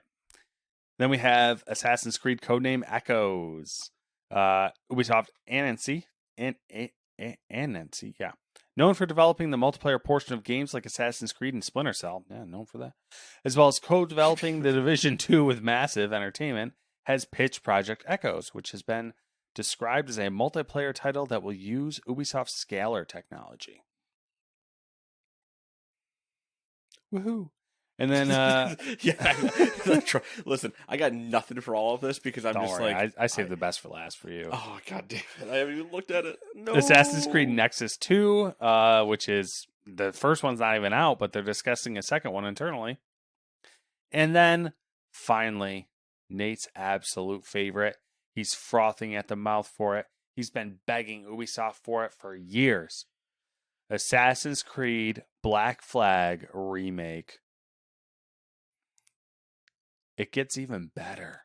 Then we have Assassin's Creed Codename Echoes. Ubisoft Annecy. Annecy, yeah. Known for developing the multiplayer portion of games like Assassin's Creed and Splinter Cell. Yeah, known for that. As well as co-developing The Division 2 with Massive Entertainment, has pitched Project Echoes, which has been described as a multiplayer title that will use Ubisoft's Scalar technology. Woohoo! And then, listen, I got nothing for all of this because I'm don't just worry, like I saved the best for last for you. Oh god damn it! I haven't even looked at it. No. Assassin's Creed Nexus 2, which is the first one's not even out, but they're discussing a second one internally. And then finally, Nate's absolute favorite. He's frothing at the mouth for it. He's been begging Ubisoft for it for years. Assassin's Creed Black Flag remake. It gets even better.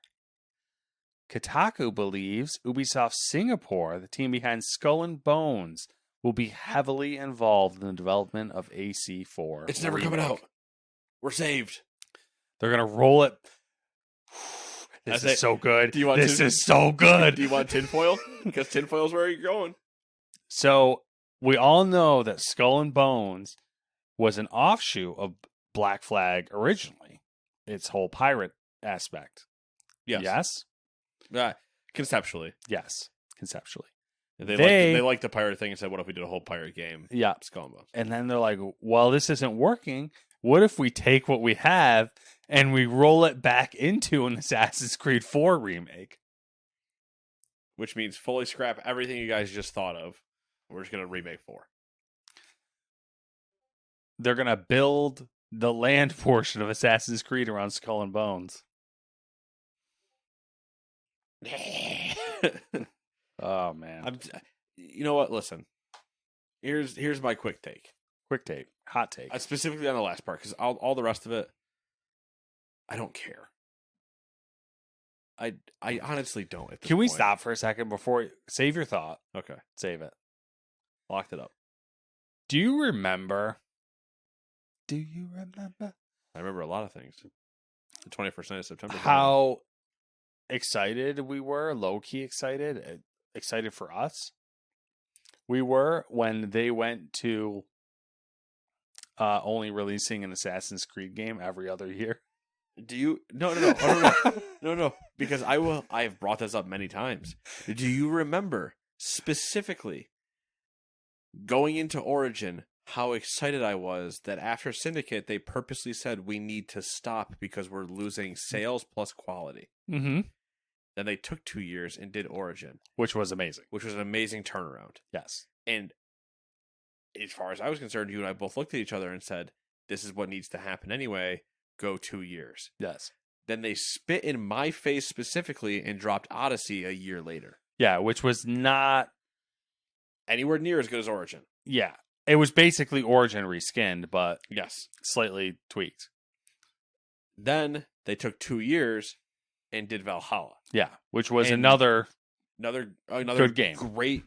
Kotaku believes Ubisoft Singapore, the team behind Skull and Bones, will be heavily involved in the development of AC4. It's never coming out. We're saved. They're going to roll it. This is so good. This is so good. Do you want tinfoil? Because tinfoil's where you're going. So we all know that Skull and Bones was an offshoot of Black Flag originally. Its whole pirate aspect. Yes? Conceptually. Yes, conceptually. They liked the pirate thing and said, what if we did a whole pirate game? Yeah. Skull and Bones. And then they're like, well, this isn't working. What if we take what we have and we roll it back into an Assassin's Creed 4 remake? Which means fully scrap everything you guys just thought of. We're just going to remake 4. They're going to build the land portion of Assassin's Creed around Skull and Bones. Oh, man. You know what? Listen. Here's my quick take. Quick take. Hot take. Specifically on the last part, because all the rest of it, I don't care. I honestly don't. At this Can we point. stop for a second before... Save your thought. Okay. Save it. Locked it up. Do you remember... Do you remember? I remember a lot of things. The 21st night of September. How excited we were, low-key excited for us. We were when they went to only releasing an Assassin's Creed game every other year. Do you? No. No. Because I have brought this up many times. Do you remember specifically going into Origin how excited I was that after Syndicate they purposely said we need to stop because we're losing sales plus quality. Mm-hmm. Then they took 2 years and did Origin, which was amazing. Which was an amazing turnaround. Yes. And as far as I was concerned, you and I both looked at each other and said, "This is what needs to happen anyway. Go 2 years." Yes. Then they spit in my face specifically and dropped Odyssey a year later. Yeah, which was not anywhere near as good as Origin. Yeah. It was basically Origin reskinned, but yes, slightly tweaked. Then they took 2 years and did Valhalla. Yeah, which was another good game. Great.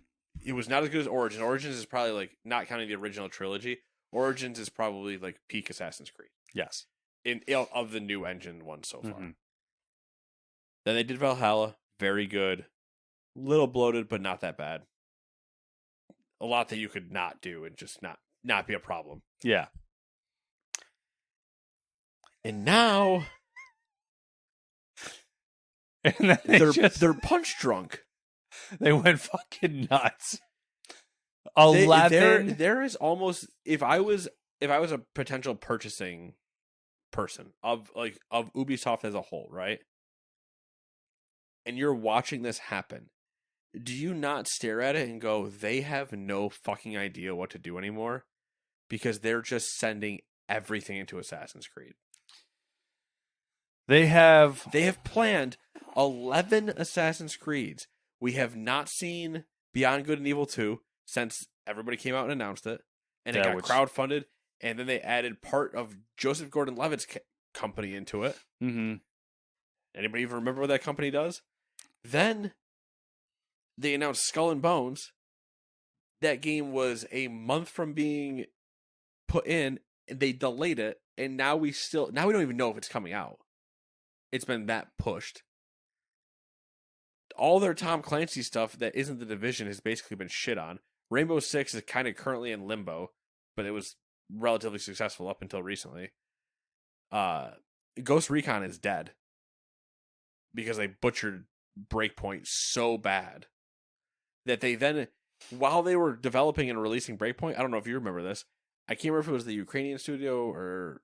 It was not as good as Origin. Origins is probably like, not counting the original trilogy, Origins is probably like peak Assassin's Creed. Yes. Of the new engine one so far. Mm-hmm. Then they did Valhalla, very good. Little bloated, but not that bad. A lot that you could not do and just not be a problem. Yeah. And now they're punch drunk. They went fucking nuts. 11. There is almost, if I was a potential purchasing person of Ubisoft as a whole, right? And you're watching this happen, do you not stare at it and go, they have no fucking idea what to do anymore? Because they're just sending everything into Assassin's Creed. They have planned 11 Assassin's Creeds. We have not seen Beyond Good and Evil 2 since everybody came out and announced it. And it got crowdfunded. And then they added part of Joseph Gordon-Levitt's company into it. Mm-hmm. Anybody even remember what that company does? Then they announced Skull and Bones. That game was a month from being put in, and they delayed it. And now we don't even know if it's coming out. It's been that pushed. All their Tom Clancy stuff that isn't the Division has basically been shit on. Rainbow Six is kind of currently in limbo, but it was relatively successful up until recently. Ghost Recon is dead because they butchered Breakpoint so bad that they then, while they were developing and releasing Breakpoint, I don't know if you remember this. I can't remember if it was the Ukrainian studio or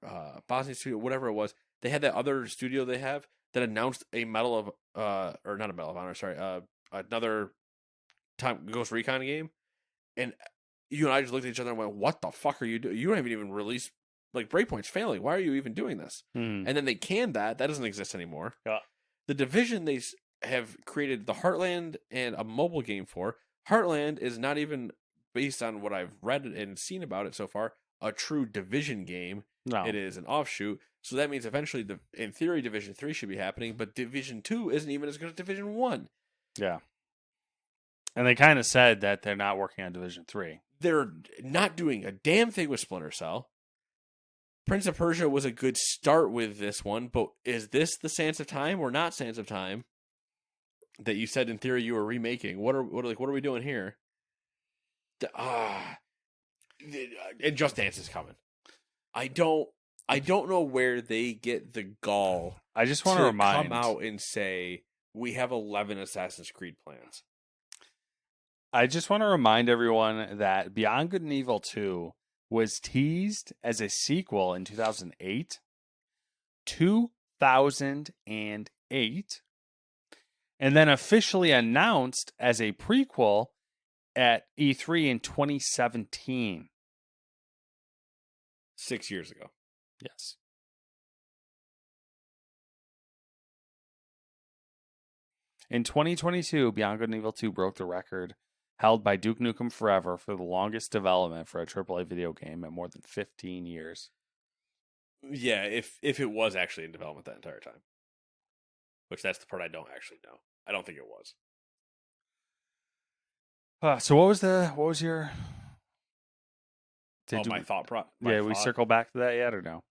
Bosnian studio, whatever it was. They had that other studio they have that announced a Medal of, or not a Medal of Honor, sorry, another time Ghost Recon game, and you and I just looked at each other and went, "What the fuck are you doing? You haven't even released like Breakpoint's failing. Why are you even doing this?" Hmm. And then they canned that. That doesn't exist anymore. Yeah. The Division they have created the Heartland and a mobile game for. Heartland is not even, based on what I've read and seen about it so far, a true Division game. No. It is an offshoot. So that means eventually, in theory, Division 3 should be happening, but Division 2 isn't even as good as Division 1. Yeah. And they kind of said that they're not working on Division 3. They're not doing a damn thing with Splinter Cell. Prince of Persia was a good start with this one, but is this the Sands of Time or not Sands of Time that you said in theory you were remaking? What are we doing here? And Just Dance is coming. I don't know where they get the gall. I just want to remind, come out and say we have 11 Assassin's Creed plans. I just want to remind everyone that Beyond Good and Evil 2 was teased as a sequel in 2008, and then officially announced as a prequel at E3 in 2017. 6 years ago. Yes. In 2022, Beyond Good and Evil 2 broke the record held by Duke Nukem Forever for the longest development for a AAA video game at more than 15 years. Yeah, if it was actually in development that entire time. Which that's the part I don't actually know. I don't think it was. So what was your... my thought we circle back to that yet or no?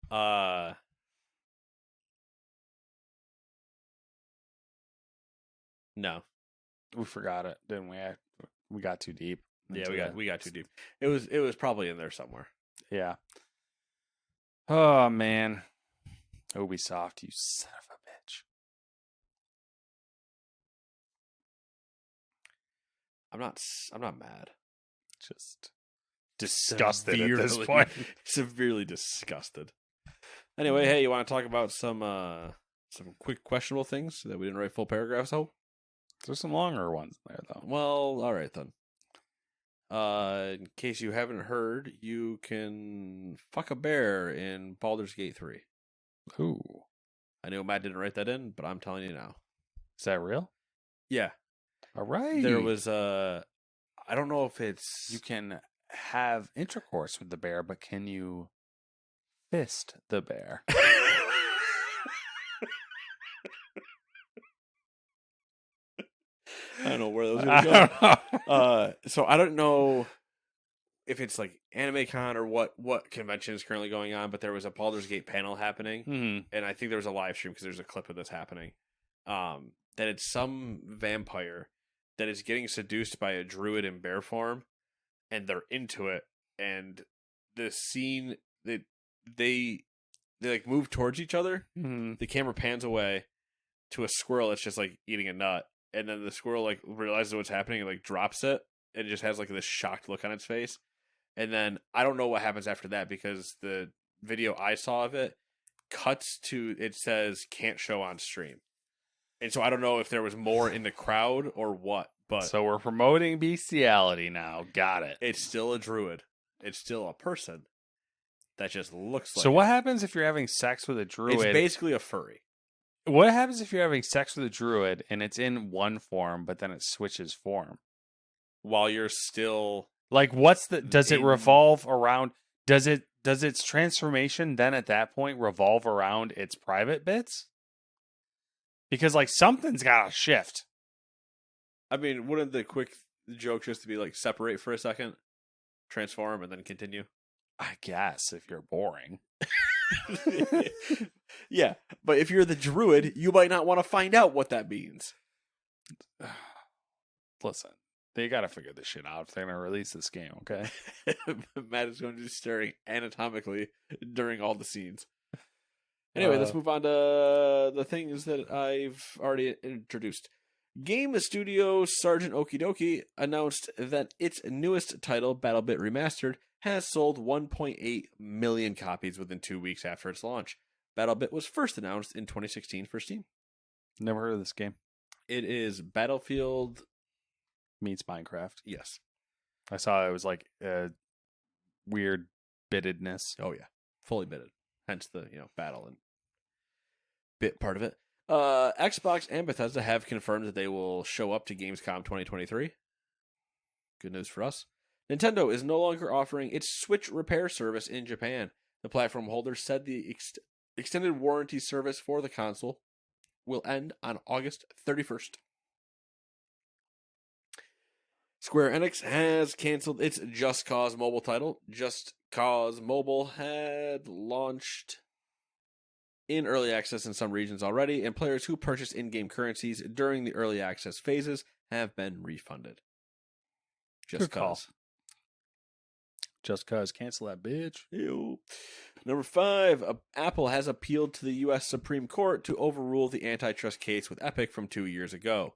No. We forgot it, didn't we? We got too deep. Yeah, we got too deep. It was probably in there somewhere. Yeah. Oh man. Ubisoft, you son of a bitch. I'm not mad. Just disgusted at this point. Severely disgusted. Anyway, hey, you want to talk about some quick questionable things that we didn't write full paragraphs of? There's some longer ones there though. Well, all right then. In case you haven't heard, you can fuck a bear in Baldur's Gate 3. Ooh. I know Matt didn't write that in, but I'm telling you now. Is that real? Yeah. All right. There was I don't know if it's... You can have intercourse with the bear, but can you fist the bear? I don't know where those are going to go. So I don't know if it's like AnimeCon or what convention is currently going on, but there was a Baldur's Gate panel happening, and I think there was a live stream because there's a clip of this happening. That it's some vampire that is getting seduced by a druid in bear form, and they're into it. And the scene that they like move towards each other, the camera pans away to a squirrel that's just like eating a nut. And then the squirrel like realizes what's happening and like drops it and just has like this shocked look on its face. And then I don't know what happens after that because the video I saw of it cuts to, it says can't show on stream. And so I don't know if there was more in the crowd or what, but so we're promoting bestiality now. Got it. It's still a druid. It's still a person that just looks like So what happens if you're having sex with a druid? It's basically a furry. What happens if you're having sex with a druid and it's in one form, but then it switches form? While you're still like, what's the? Does it revolve around? Does its transformation then at that point revolve around its private bits? Because like something's got to shift. I mean, wouldn't the quick joke just to be like separate for a second, transform, and then continue? I guess if you're boring. Yeah, but if you're the druid, you might not want to find out what that means. Listen, they got to figure this shit out if they're going to release this game, okay? Matt is going to be staring anatomically during all the scenes. Anyway, let's move on to the things that I've already introduced. Game studio Sergeant Okidoki announced that its newest title, BattleBit Remastered, has sold 1.8 million copies within 2 weeks after its launch. BattleBit was first announced in 2016 for Steam. Never heard of this game. It is Battlefield Meets Minecraft. Yes. I saw it was like weird bittedness. Oh yeah, fully bitted. Hence the battle and bit part of it. Xbox and Bethesda have confirmed that they will show up to Gamescom 2023. Good news for us. Nintendo is no longer offering its Switch repair service in Japan. The platform holder said the extended warranty service for the console will end on August 31st. Square Enix has canceled its Just Cause mobile title. Just Cause Mobile had launched in early access in some regions already, and players who purchased in-game currencies during the early access phases have been refunded. Just Cause. Just Cause, cancel that bitch. Ew. Number 5, Apple has appealed to the U.S. Supreme Court to overrule the antitrust case with Epic from 2 years ago.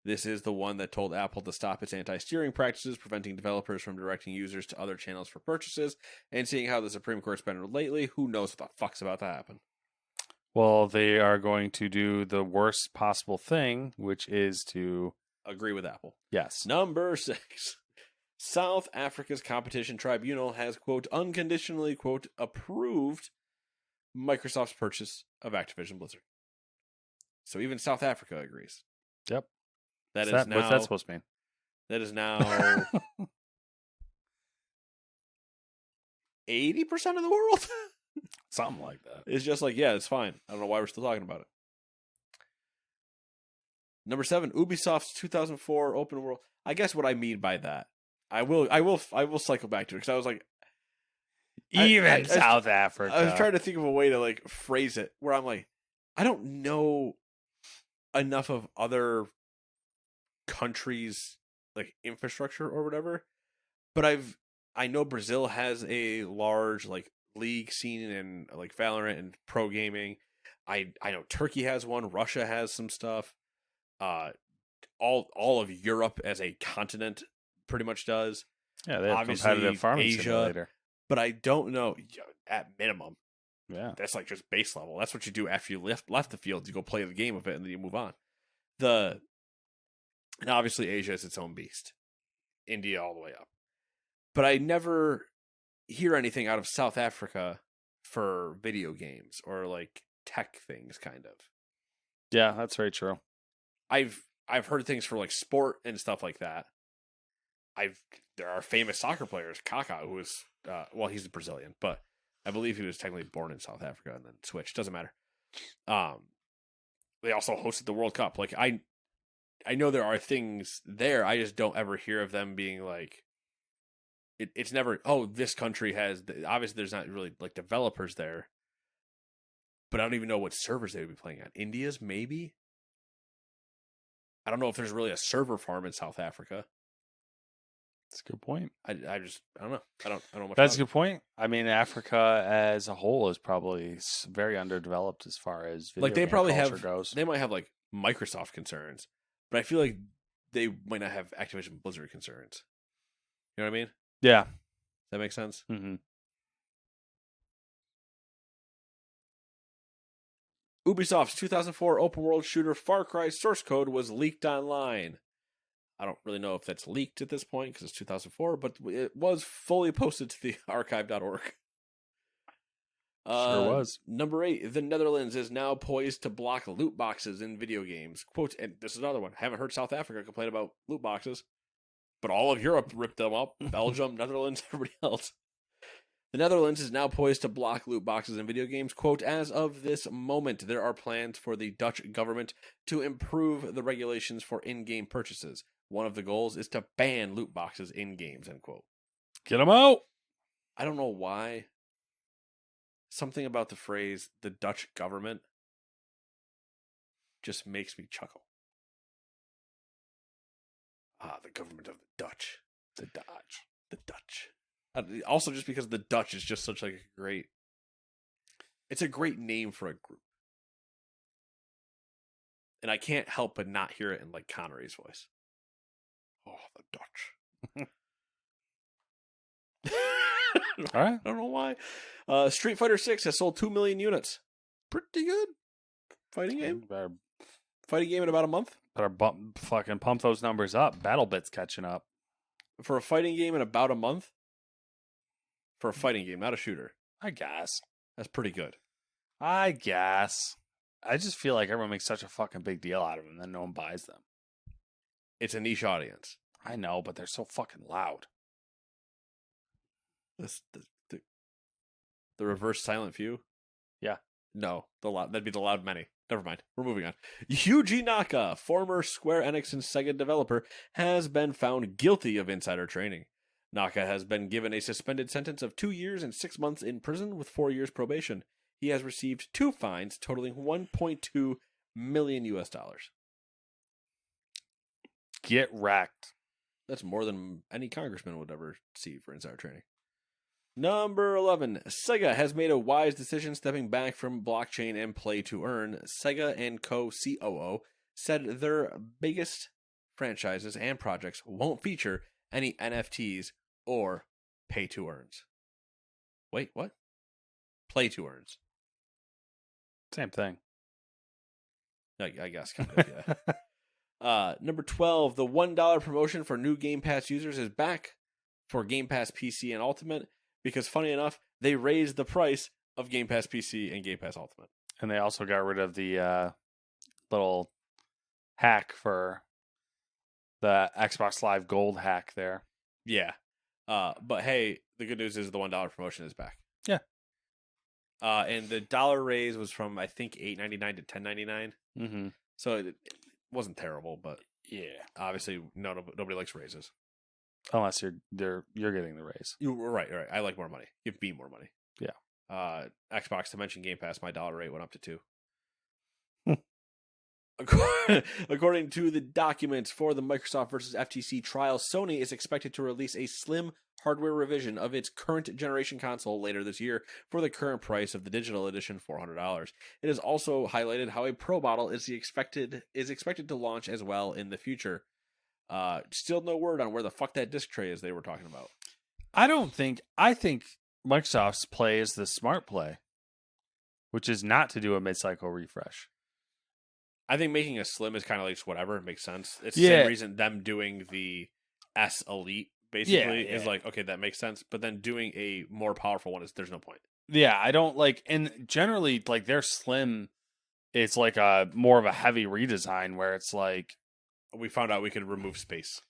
This is the one that told Apple to stop its anti-steering practices, preventing developers from directing users to other channels for purchases, and seeing how the Supreme Court's been lately, who knows what the fuck's about to happen. Well, they are going to do the worst possible thing, which is to agree with Apple. Yes. Number 6. South Africa's competition tribunal has, quote, unconditionally, quote, approved Microsoft's purchase of Activision Blizzard. So even South Africa agrees. Yep. What's that supposed to mean? That is now 80% of the world? Something like that. It's just like, yeah, it's fine. I don't know why we're still talking about it. Number 7, Ubisoft's 2004 open world. I guess what I mean by that, I will cycle back to it because I was like, South Africa. I was trying to think of a way to like phrase it where I'm like, I don't know enough of other countries' like infrastructure or whatever, but I know Brazil has a large like league scene and like Valorant and pro gaming. I know Turkey has one. Russia has some stuff. All of Europe as a continent pretty much does. Yeah, they have obviously competitive farming Asia, simulator. But I don't know at minimum. Yeah, that's like just base level. That's what you do after you left the field. You go play the game of it and then you move on. And obviously Asia is its own beast. India all the way up. But I never hear anything out of South Africa for video games or like tech things kind of. Yeah, that's very true. I've heard things for like sport and stuff like that. There are famous soccer players, Kaká, who is he's Brazilian, but I believe he was technically born in South Africa and then switched. Doesn't matter. They also hosted the World Cup. Like I know there are things there. I just don't ever hear of them being like. It's never. Oh, this country has. Obviously, there's not really like developers there. But I don't even know what servers they would be playing on. India's maybe. I don't know if there's really a server farm in South Africa. That's a good point. I don't know. I don't know much. That's a good point. I mean, Africa as a whole is probably very underdeveloped as far as video like they game probably culture have. Goes. They might have like Microsoft concerns, but I feel like they might not have Activision Blizzard concerns. You know what I mean? Yeah, that makes sense. Mm-hmm. Ubisoft's 2004 open world shooter Far Cry source code was leaked online. I don't really know if that's leaked at this point because it's 2004, but it was fully posted to the archive.org. Sure was. Number 8, the Netherlands is now poised to block loot boxes in video games. Quote, and this is another one. Haven't heard South Africa complain about loot boxes, but all of Europe ripped them up. Belgium, Netherlands, everybody else. The Netherlands is now poised to block loot boxes in video games. Quote, as of this moment, there are plans for the Dutch government to improve the regulations for in-game purchases. One of the goals is to ban loot boxes in games, end quote. Get them out! I don't know why. Something about the phrase, the Dutch government, just makes me chuckle. The government of the Dutch. The Dutch. The Dutch. Also just because the Dutch is just such like a great It's a great name for a group. And I can't help but not hear it in like Connery's voice. Oh, the Dutch. All right. I don't know why. Street Fighter 6 has sold 2 million units. Pretty good. Fighting game. Fighting game in about a month. Better fucking pump those numbers up. BattleBit's catching up. For a fighting game in about a month. For a fighting game, not a shooter. I guess. That's pretty good. I guess. I just feel like everyone makes such a fucking big deal out of them, and then no one buys them. It's a niche audience. I know, but they're so fucking loud. The reverse Silent Few? Yeah. No, that'd be the loud many. Never mind. We're moving on. Yuji Naka, former Square Enix and Sega developer, has been found guilty of insider trading. Naka has been given a suspended sentence of 2 years and 6 months in prison with 4 years probation. He has received 2 fines totaling $1.2 million US. Get wrecked. That's more than any congressman would ever see for insider trading. Number 11. Sega has made a wise decision stepping back from blockchain and play to earn. Sega and Co. COO said their biggest franchises and projects won't feature any NFTs or pay to earns. Wait, what? Play to earns. Same thing. I guess, kind of, yeah. Number 12. The $1 promotion for new Game Pass users is back for Game Pass PC and Ultimate. Because funny enough, they raised the price of Game Pass PC and Game Pass Ultimate. And they also got rid of the little hack for the Xbox Live Gold hack there. Yeah. But hey, the good news is the $1 promotion is back. Yeah. And the dollar raise was from, I think, $8.99 to $10.99. Mm-hmm. So it wasn't terrible, but yeah, obviously nobody likes raises. Unless you're getting the raise. You're right. I like more money. Give me more money. Yeah. Xbox, to mention Game Pass, my dollar rate went up to 2. According to the documents for the Microsoft versus FTC trial, Sony is expected to release a slim hardware revision of its current generation console later this year for the current price of the digital edition, $400. It is also highlighted how a Pro model is expected to launch as well in the future. Still no word on where the fuck that disc tray is they were talking about. I think Microsoft's play is the smart play, which is not to do a mid-cycle refresh. I think making a slim is kind of like just whatever. It makes sense. It's the same reason them doing the S Elite basically is like, okay, that makes sense. But then doing a more powerful one there's no point. Yeah, I don't like, and generally like their slim, it's like a more of a heavy redesign where it's like, we found out we could remove space.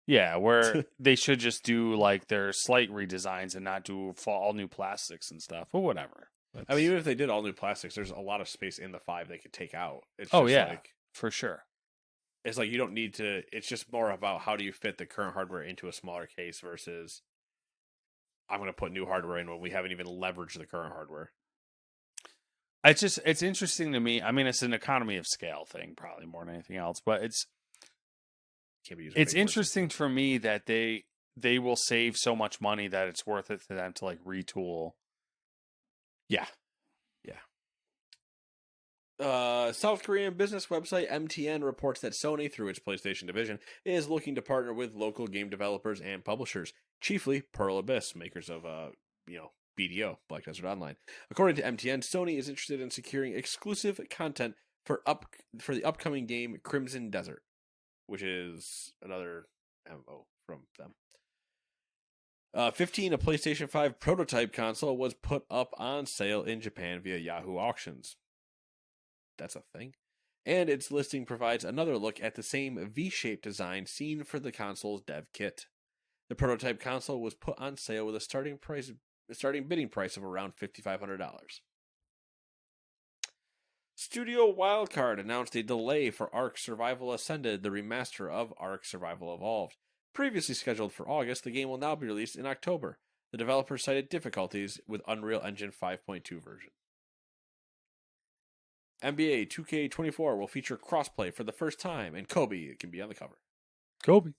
Yeah, where they should just do like their slight redesigns and not do all new plastics and stuff. But whatever. I mean, even if they did all new plastics, there's a lot of space in the 5 they could take out. It's like, for sure. It's like you don't need to. It's just more about how do you fit the current hardware into a smaller case versus I'm going to put new hardware in when we haven't even leveraged the current hardware. It's interesting to me. I mean, it's an economy of scale thing, probably more than anything else. But it's interesting for me that they will save so much money that it's worth it to them to like retool. Yeah. South Korean business website MTN reports that Sony, through its PlayStation division, is looking to partner with local game developers and publishers, chiefly Pearl Abyss, makers of BDO, Black Desert Online. According to MTN, Sony is interested in securing exclusive content for the upcoming game Crimson Desert, which is another MMO from them. 15, a PlayStation 5 prototype console, was put up on sale in Japan via Yahoo Auctions. That's a thing. And its listing provides another look at the same V-shaped design seen for the console's dev kit. The prototype console was put on sale with a starting bidding price of around $5,500. Studio Wildcard announced a delay for Ark Survival Ascended, the remaster of Ark Survival Evolved. Previously scheduled for August, the game will now be released in October. The developer cited difficulties with Unreal Engine 5.2 version. NBA 2K24 will feature crossplay for the first time, and Kobe can be on the cover. Kobe.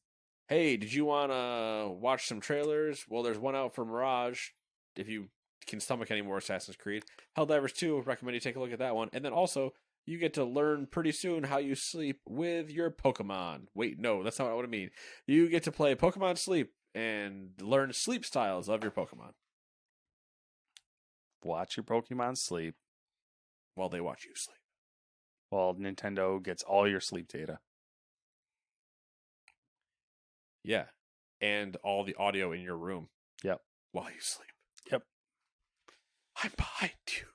Hey, did you want to watch some trailers? Well, there's one out for Mirage. If you can stomach any more Assassin's Creed. Helldivers 2, recommend you take a look at that one. And then also, you get to learn pretty soon how you sleep with your Pokemon. Wait, no, that's not what I mean. You get to play Pokemon Sleep and learn sleep styles of your Pokemon Watch your Pokemon sleep while they watch you sleep. while Nintendo gets all your sleep data. Yeah. And all the audio in your room. Yep. While you sleep. Yep. I'm behind you.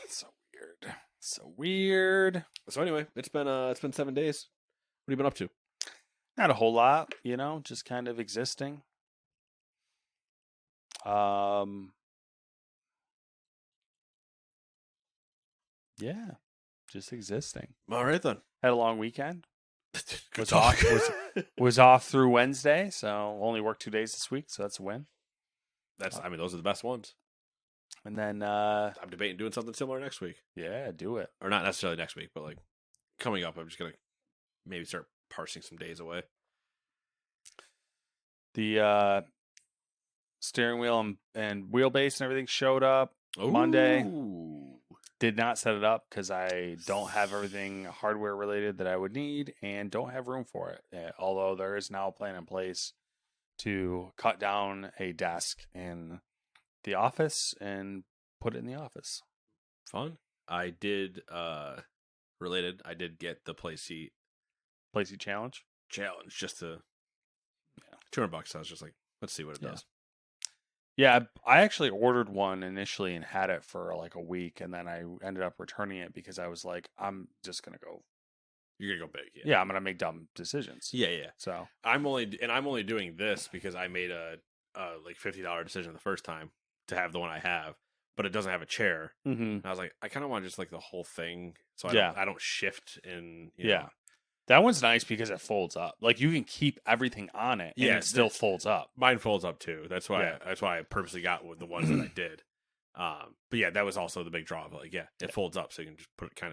So weird. So weird. So anyway, it's been 7 days. What have you been up to? Not a whole lot, just kind of existing. Yeah, just existing. All right then. Had a long weekend. Good Was talk. Was off through Wednesday, so only worked 2 days this week, so that's a win. Those are the best ones. And then I'm debating doing something similar next week. yeah, do it. Or not necessarily next week, but like coming up, I'm just gonna maybe start parsing some days away. The steering wheel and wheelbase and everything showed up Monday. Did not set it up because I don't have everything hardware related that I would need and don't have room for it. Although there is now a plan in place to cut down a desk in the office and put it in the office. Fun. I did related. I did get the Playseat challenge just to $200. I was just like, let's see what it does. Yeah, I actually ordered one initially and had it for like a week, and then I ended up returning it because I was like, I'm just gonna go. You're gonna go big. Yeah, I'm gonna make dumb decisions. Yeah. So I'm only doing this because I made a like $50 decision the first time to have the one I have, but it doesn't have a chair. mm-hmm. And I was like, I kind of want just like the whole thing, so I don't shift in. You know. That one's nice because it folds up. Like you can keep everything on it, and it still folds up. Mine folds up too. That's why I purposely got with the ones that I did. But yeah, that was also the big draw of like, it folds up, so you can just put it kind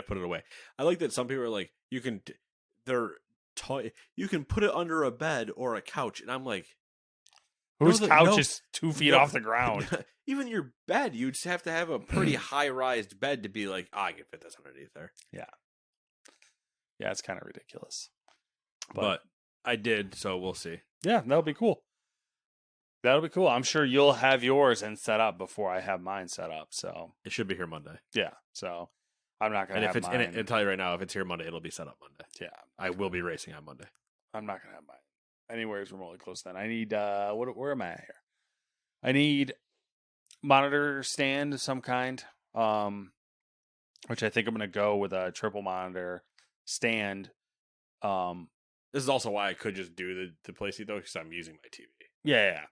of put it away. I like that some people are like, you can put it under a bed or a couch, and I'm like, whose couch is 2 feet off the ground? Even your bed, you'd just have to have a pretty high-rised bed to be like, I can fit this underneath there. Yeah, it's kind of ridiculous. But I did, so we'll see. Yeah, that'll be cool. I'm sure you'll have yours and set up before I have mine set up. So it should be here Monday. Yeah, so I'm not gonna. And have if it's mine. and I'll tell you right now, if it's here Monday, it'll be set up Monday. Yeah, I will be racing on Monday. I'm not gonna have mine anywhere is remotely close. Then I need where am I at here? I need monitor stand of some kind. Which I think I'm gonna go with a triple monitor stand. This is also why I could just do the Playseat though, because I'm using my TV. Yeah.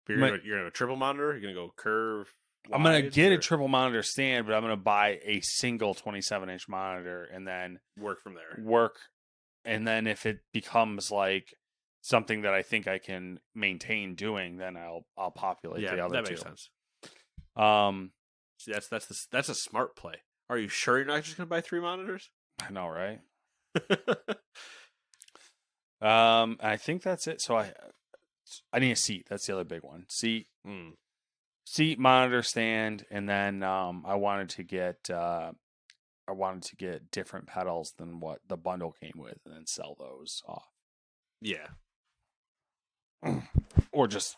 But you're gonna have a triple monitor. You're gonna go curve. I'm gonna get a triple monitor stand, but I'm gonna buy a single 27-inch monitor and then work from there. And then if it becomes like something that I think I can maintain doing, then I'll populate the other that two. makes sense. See, that's a smart play. Are you sure you're not just gonna buy 3 monitors? I know, right? I think that's it. So I need a seat. That's the other big one. Seat, monitor, stand, and then I wanted to get different pedals than what the bundle came with, and then sell those off. Yeah. Or just,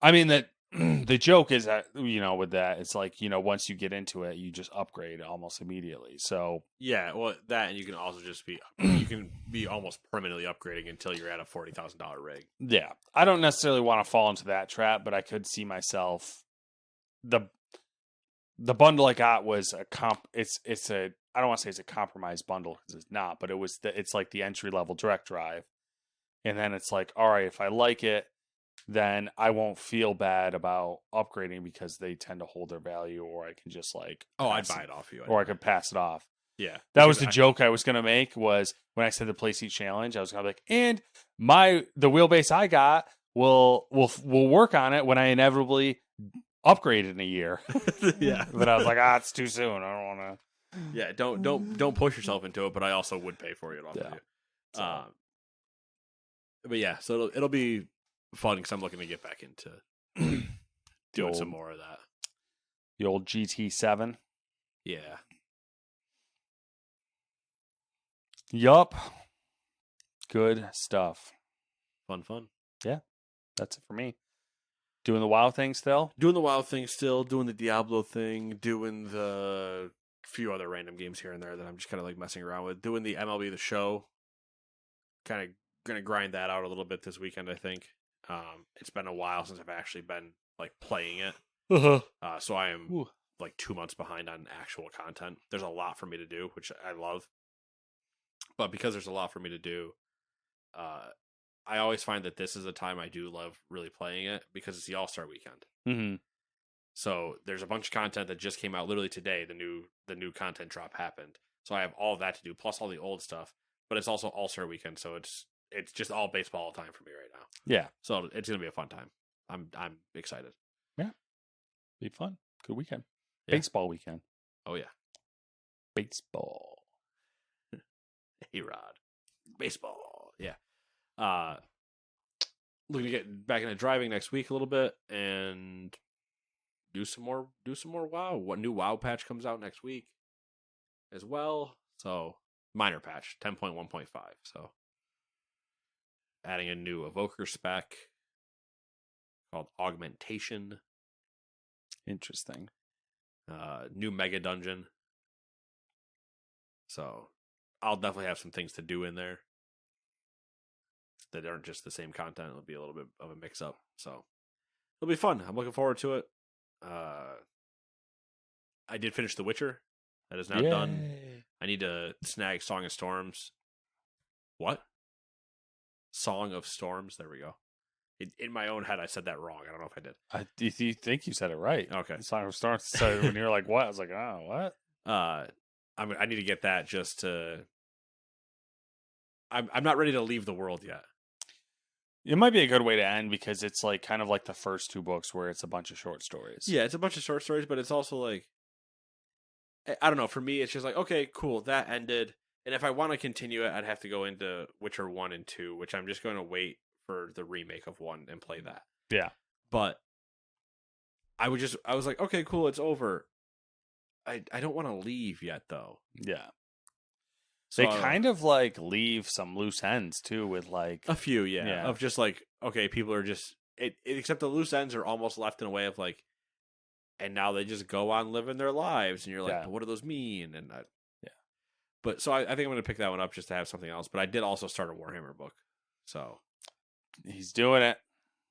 I mean that the joke is that with that it's like once you get into it, you just upgrade almost immediately. So yeah, well that, and you can also just be almost permanently upgrading until you're at a $40,000 rig. Yeah, I don't necessarily want to fall into that trap, but I could see myself the bundle I got was a it's a I don't want to say it's a compromise bundle because it's not, but it's like the entry level direct drive, and then it's like, all right, if I like it, then I won't feel bad about upgrading because they tend to hold their value, or I can just like, I'd buy it off you, or I could pass it off. Yeah, that was the joke I was gonna make. Was when I said the Playseat challenge, I was gonna be like, and the wheelbase I got will work on it when I inevitably upgrade in a year. Yeah, but I was like, it's too soon. I don't want to. Yeah, don't push yourself into it. But I also would pay for it off of you. So. But yeah, so it'll be fun because I'm looking to get back into doing some more of that. The old GT7. Yeah. Yup. Good stuff. Fun. That's it for me. Doing the WoW thing still? Doing the WoW thing still, doing the Diablo thing, doing the few other random games here and there that I'm just kind of like messing around with. Doing the MLB The Show. Kind of going to grind that out a little bit this weekend, I think. It's been a while since I've actually been like playing it. So I am like 2 months behind on actual content. There's a lot for me to do, which I love. But because there's a lot for me to do, I always find that this is a time I do love really playing it because it's the All-Star weekend. Mm-hmm. So there's a bunch of content that just came out literally today. The new content drop happened. So I have all that to do, plus all the old stuff. But it's also All-Star weekend, so it's just all baseball time for me right now. Yeah. So it's gonna be a fun time. I'm excited. Yeah. Be fun. Good weekend. Yeah. Baseball weekend. Oh yeah. Baseball. Hey Rod. Baseball. Yeah. Looking to get back into driving next week a little bit and do some more WoW. What new WoW patch comes out next week as well? So minor patch, 10.1.5. So adding a new evoker spec called Augmentation. Interesting. New mega dungeon. So I'll definitely have some things to do in there that aren't just the same content. It'll be a little bit of a mix up. So it'll be fun. I'm looking forward to it. I did finish The Witcher. That is now done. I need to snag Song of Storms. What? Song of Storms. There we go. In my own head, I said that wrong. I don't know if I did. Do you think you said it right? Okay. Song of Storms. So when you're like, what? I was like, oh, what? I need to get that just to. I'm not ready to leave the world yet. It might be a good way to end because it's like kind of like the first two books where it's a bunch of short stories. Yeah, it's a bunch of short stories, but it's also like, I don't know. For me, it's just like, okay, cool, that ended. And if I want to continue it, I'd have to go into Witcher 1 and 2, which I'm just going to wait for the remake of 1 and play that. Yeah. But I was like, okay, cool, it's over. I don't want to leave yet, though. Yeah. So, they kind of like leave some loose ends too with like a few, yeah. Of just like, okay, people are just except the loose ends are almost left in a way of like, and now they just go on living their lives, and you're like, but what do those mean? And but so I think I'm going to pick that one up just to have something else. But I did also start a Warhammer book, so he's doing it.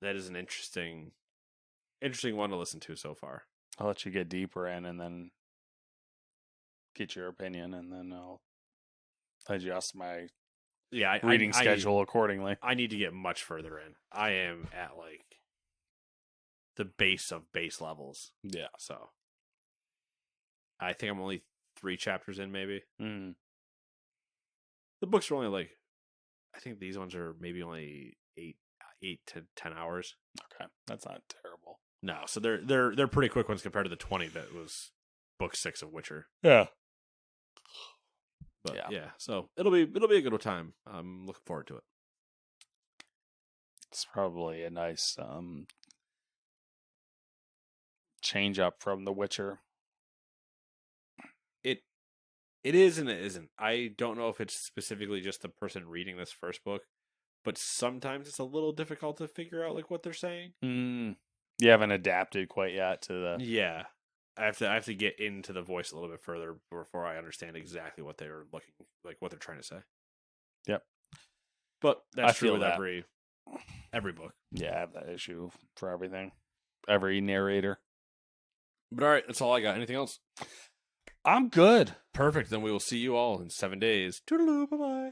That is an interesting one to listen to so far. I'll let you get deeper in, and then get your opinion, and then I'll adjust my reading schedule accordingly. I need to get much further in. I am at like the base of base levels. Yeah. So I think I'm only 3 chapters in, maybe. Mm. The books are only like, I think these ones are maybe only 8 to 10 hours. Okay, that's not terrible. No, so they're pretty quick ones compared to the 20 that was book 6 of Witcher. Yeah. But yeah, so it'll be a good time. I'm looking forward to it. It's probably a nice change up from The Witcher. It is and it isn't. I don't know if it's specifically just the person reading this first book, but sometimes it's a little difficult to figure out like what they're saying. You haven't adapted quite yet to the. Yeah, I have to get into the voice a little bit further before I understand exactly what they're what they're trying to say. Yep. But that's I true with that. every book. Yeah, I have that issue for everything. Every narrator. But all right, that's all I got. Anything else? I'm good. Perfect. Then we will see you all in 7 days. Toodaloo. Bye-bye.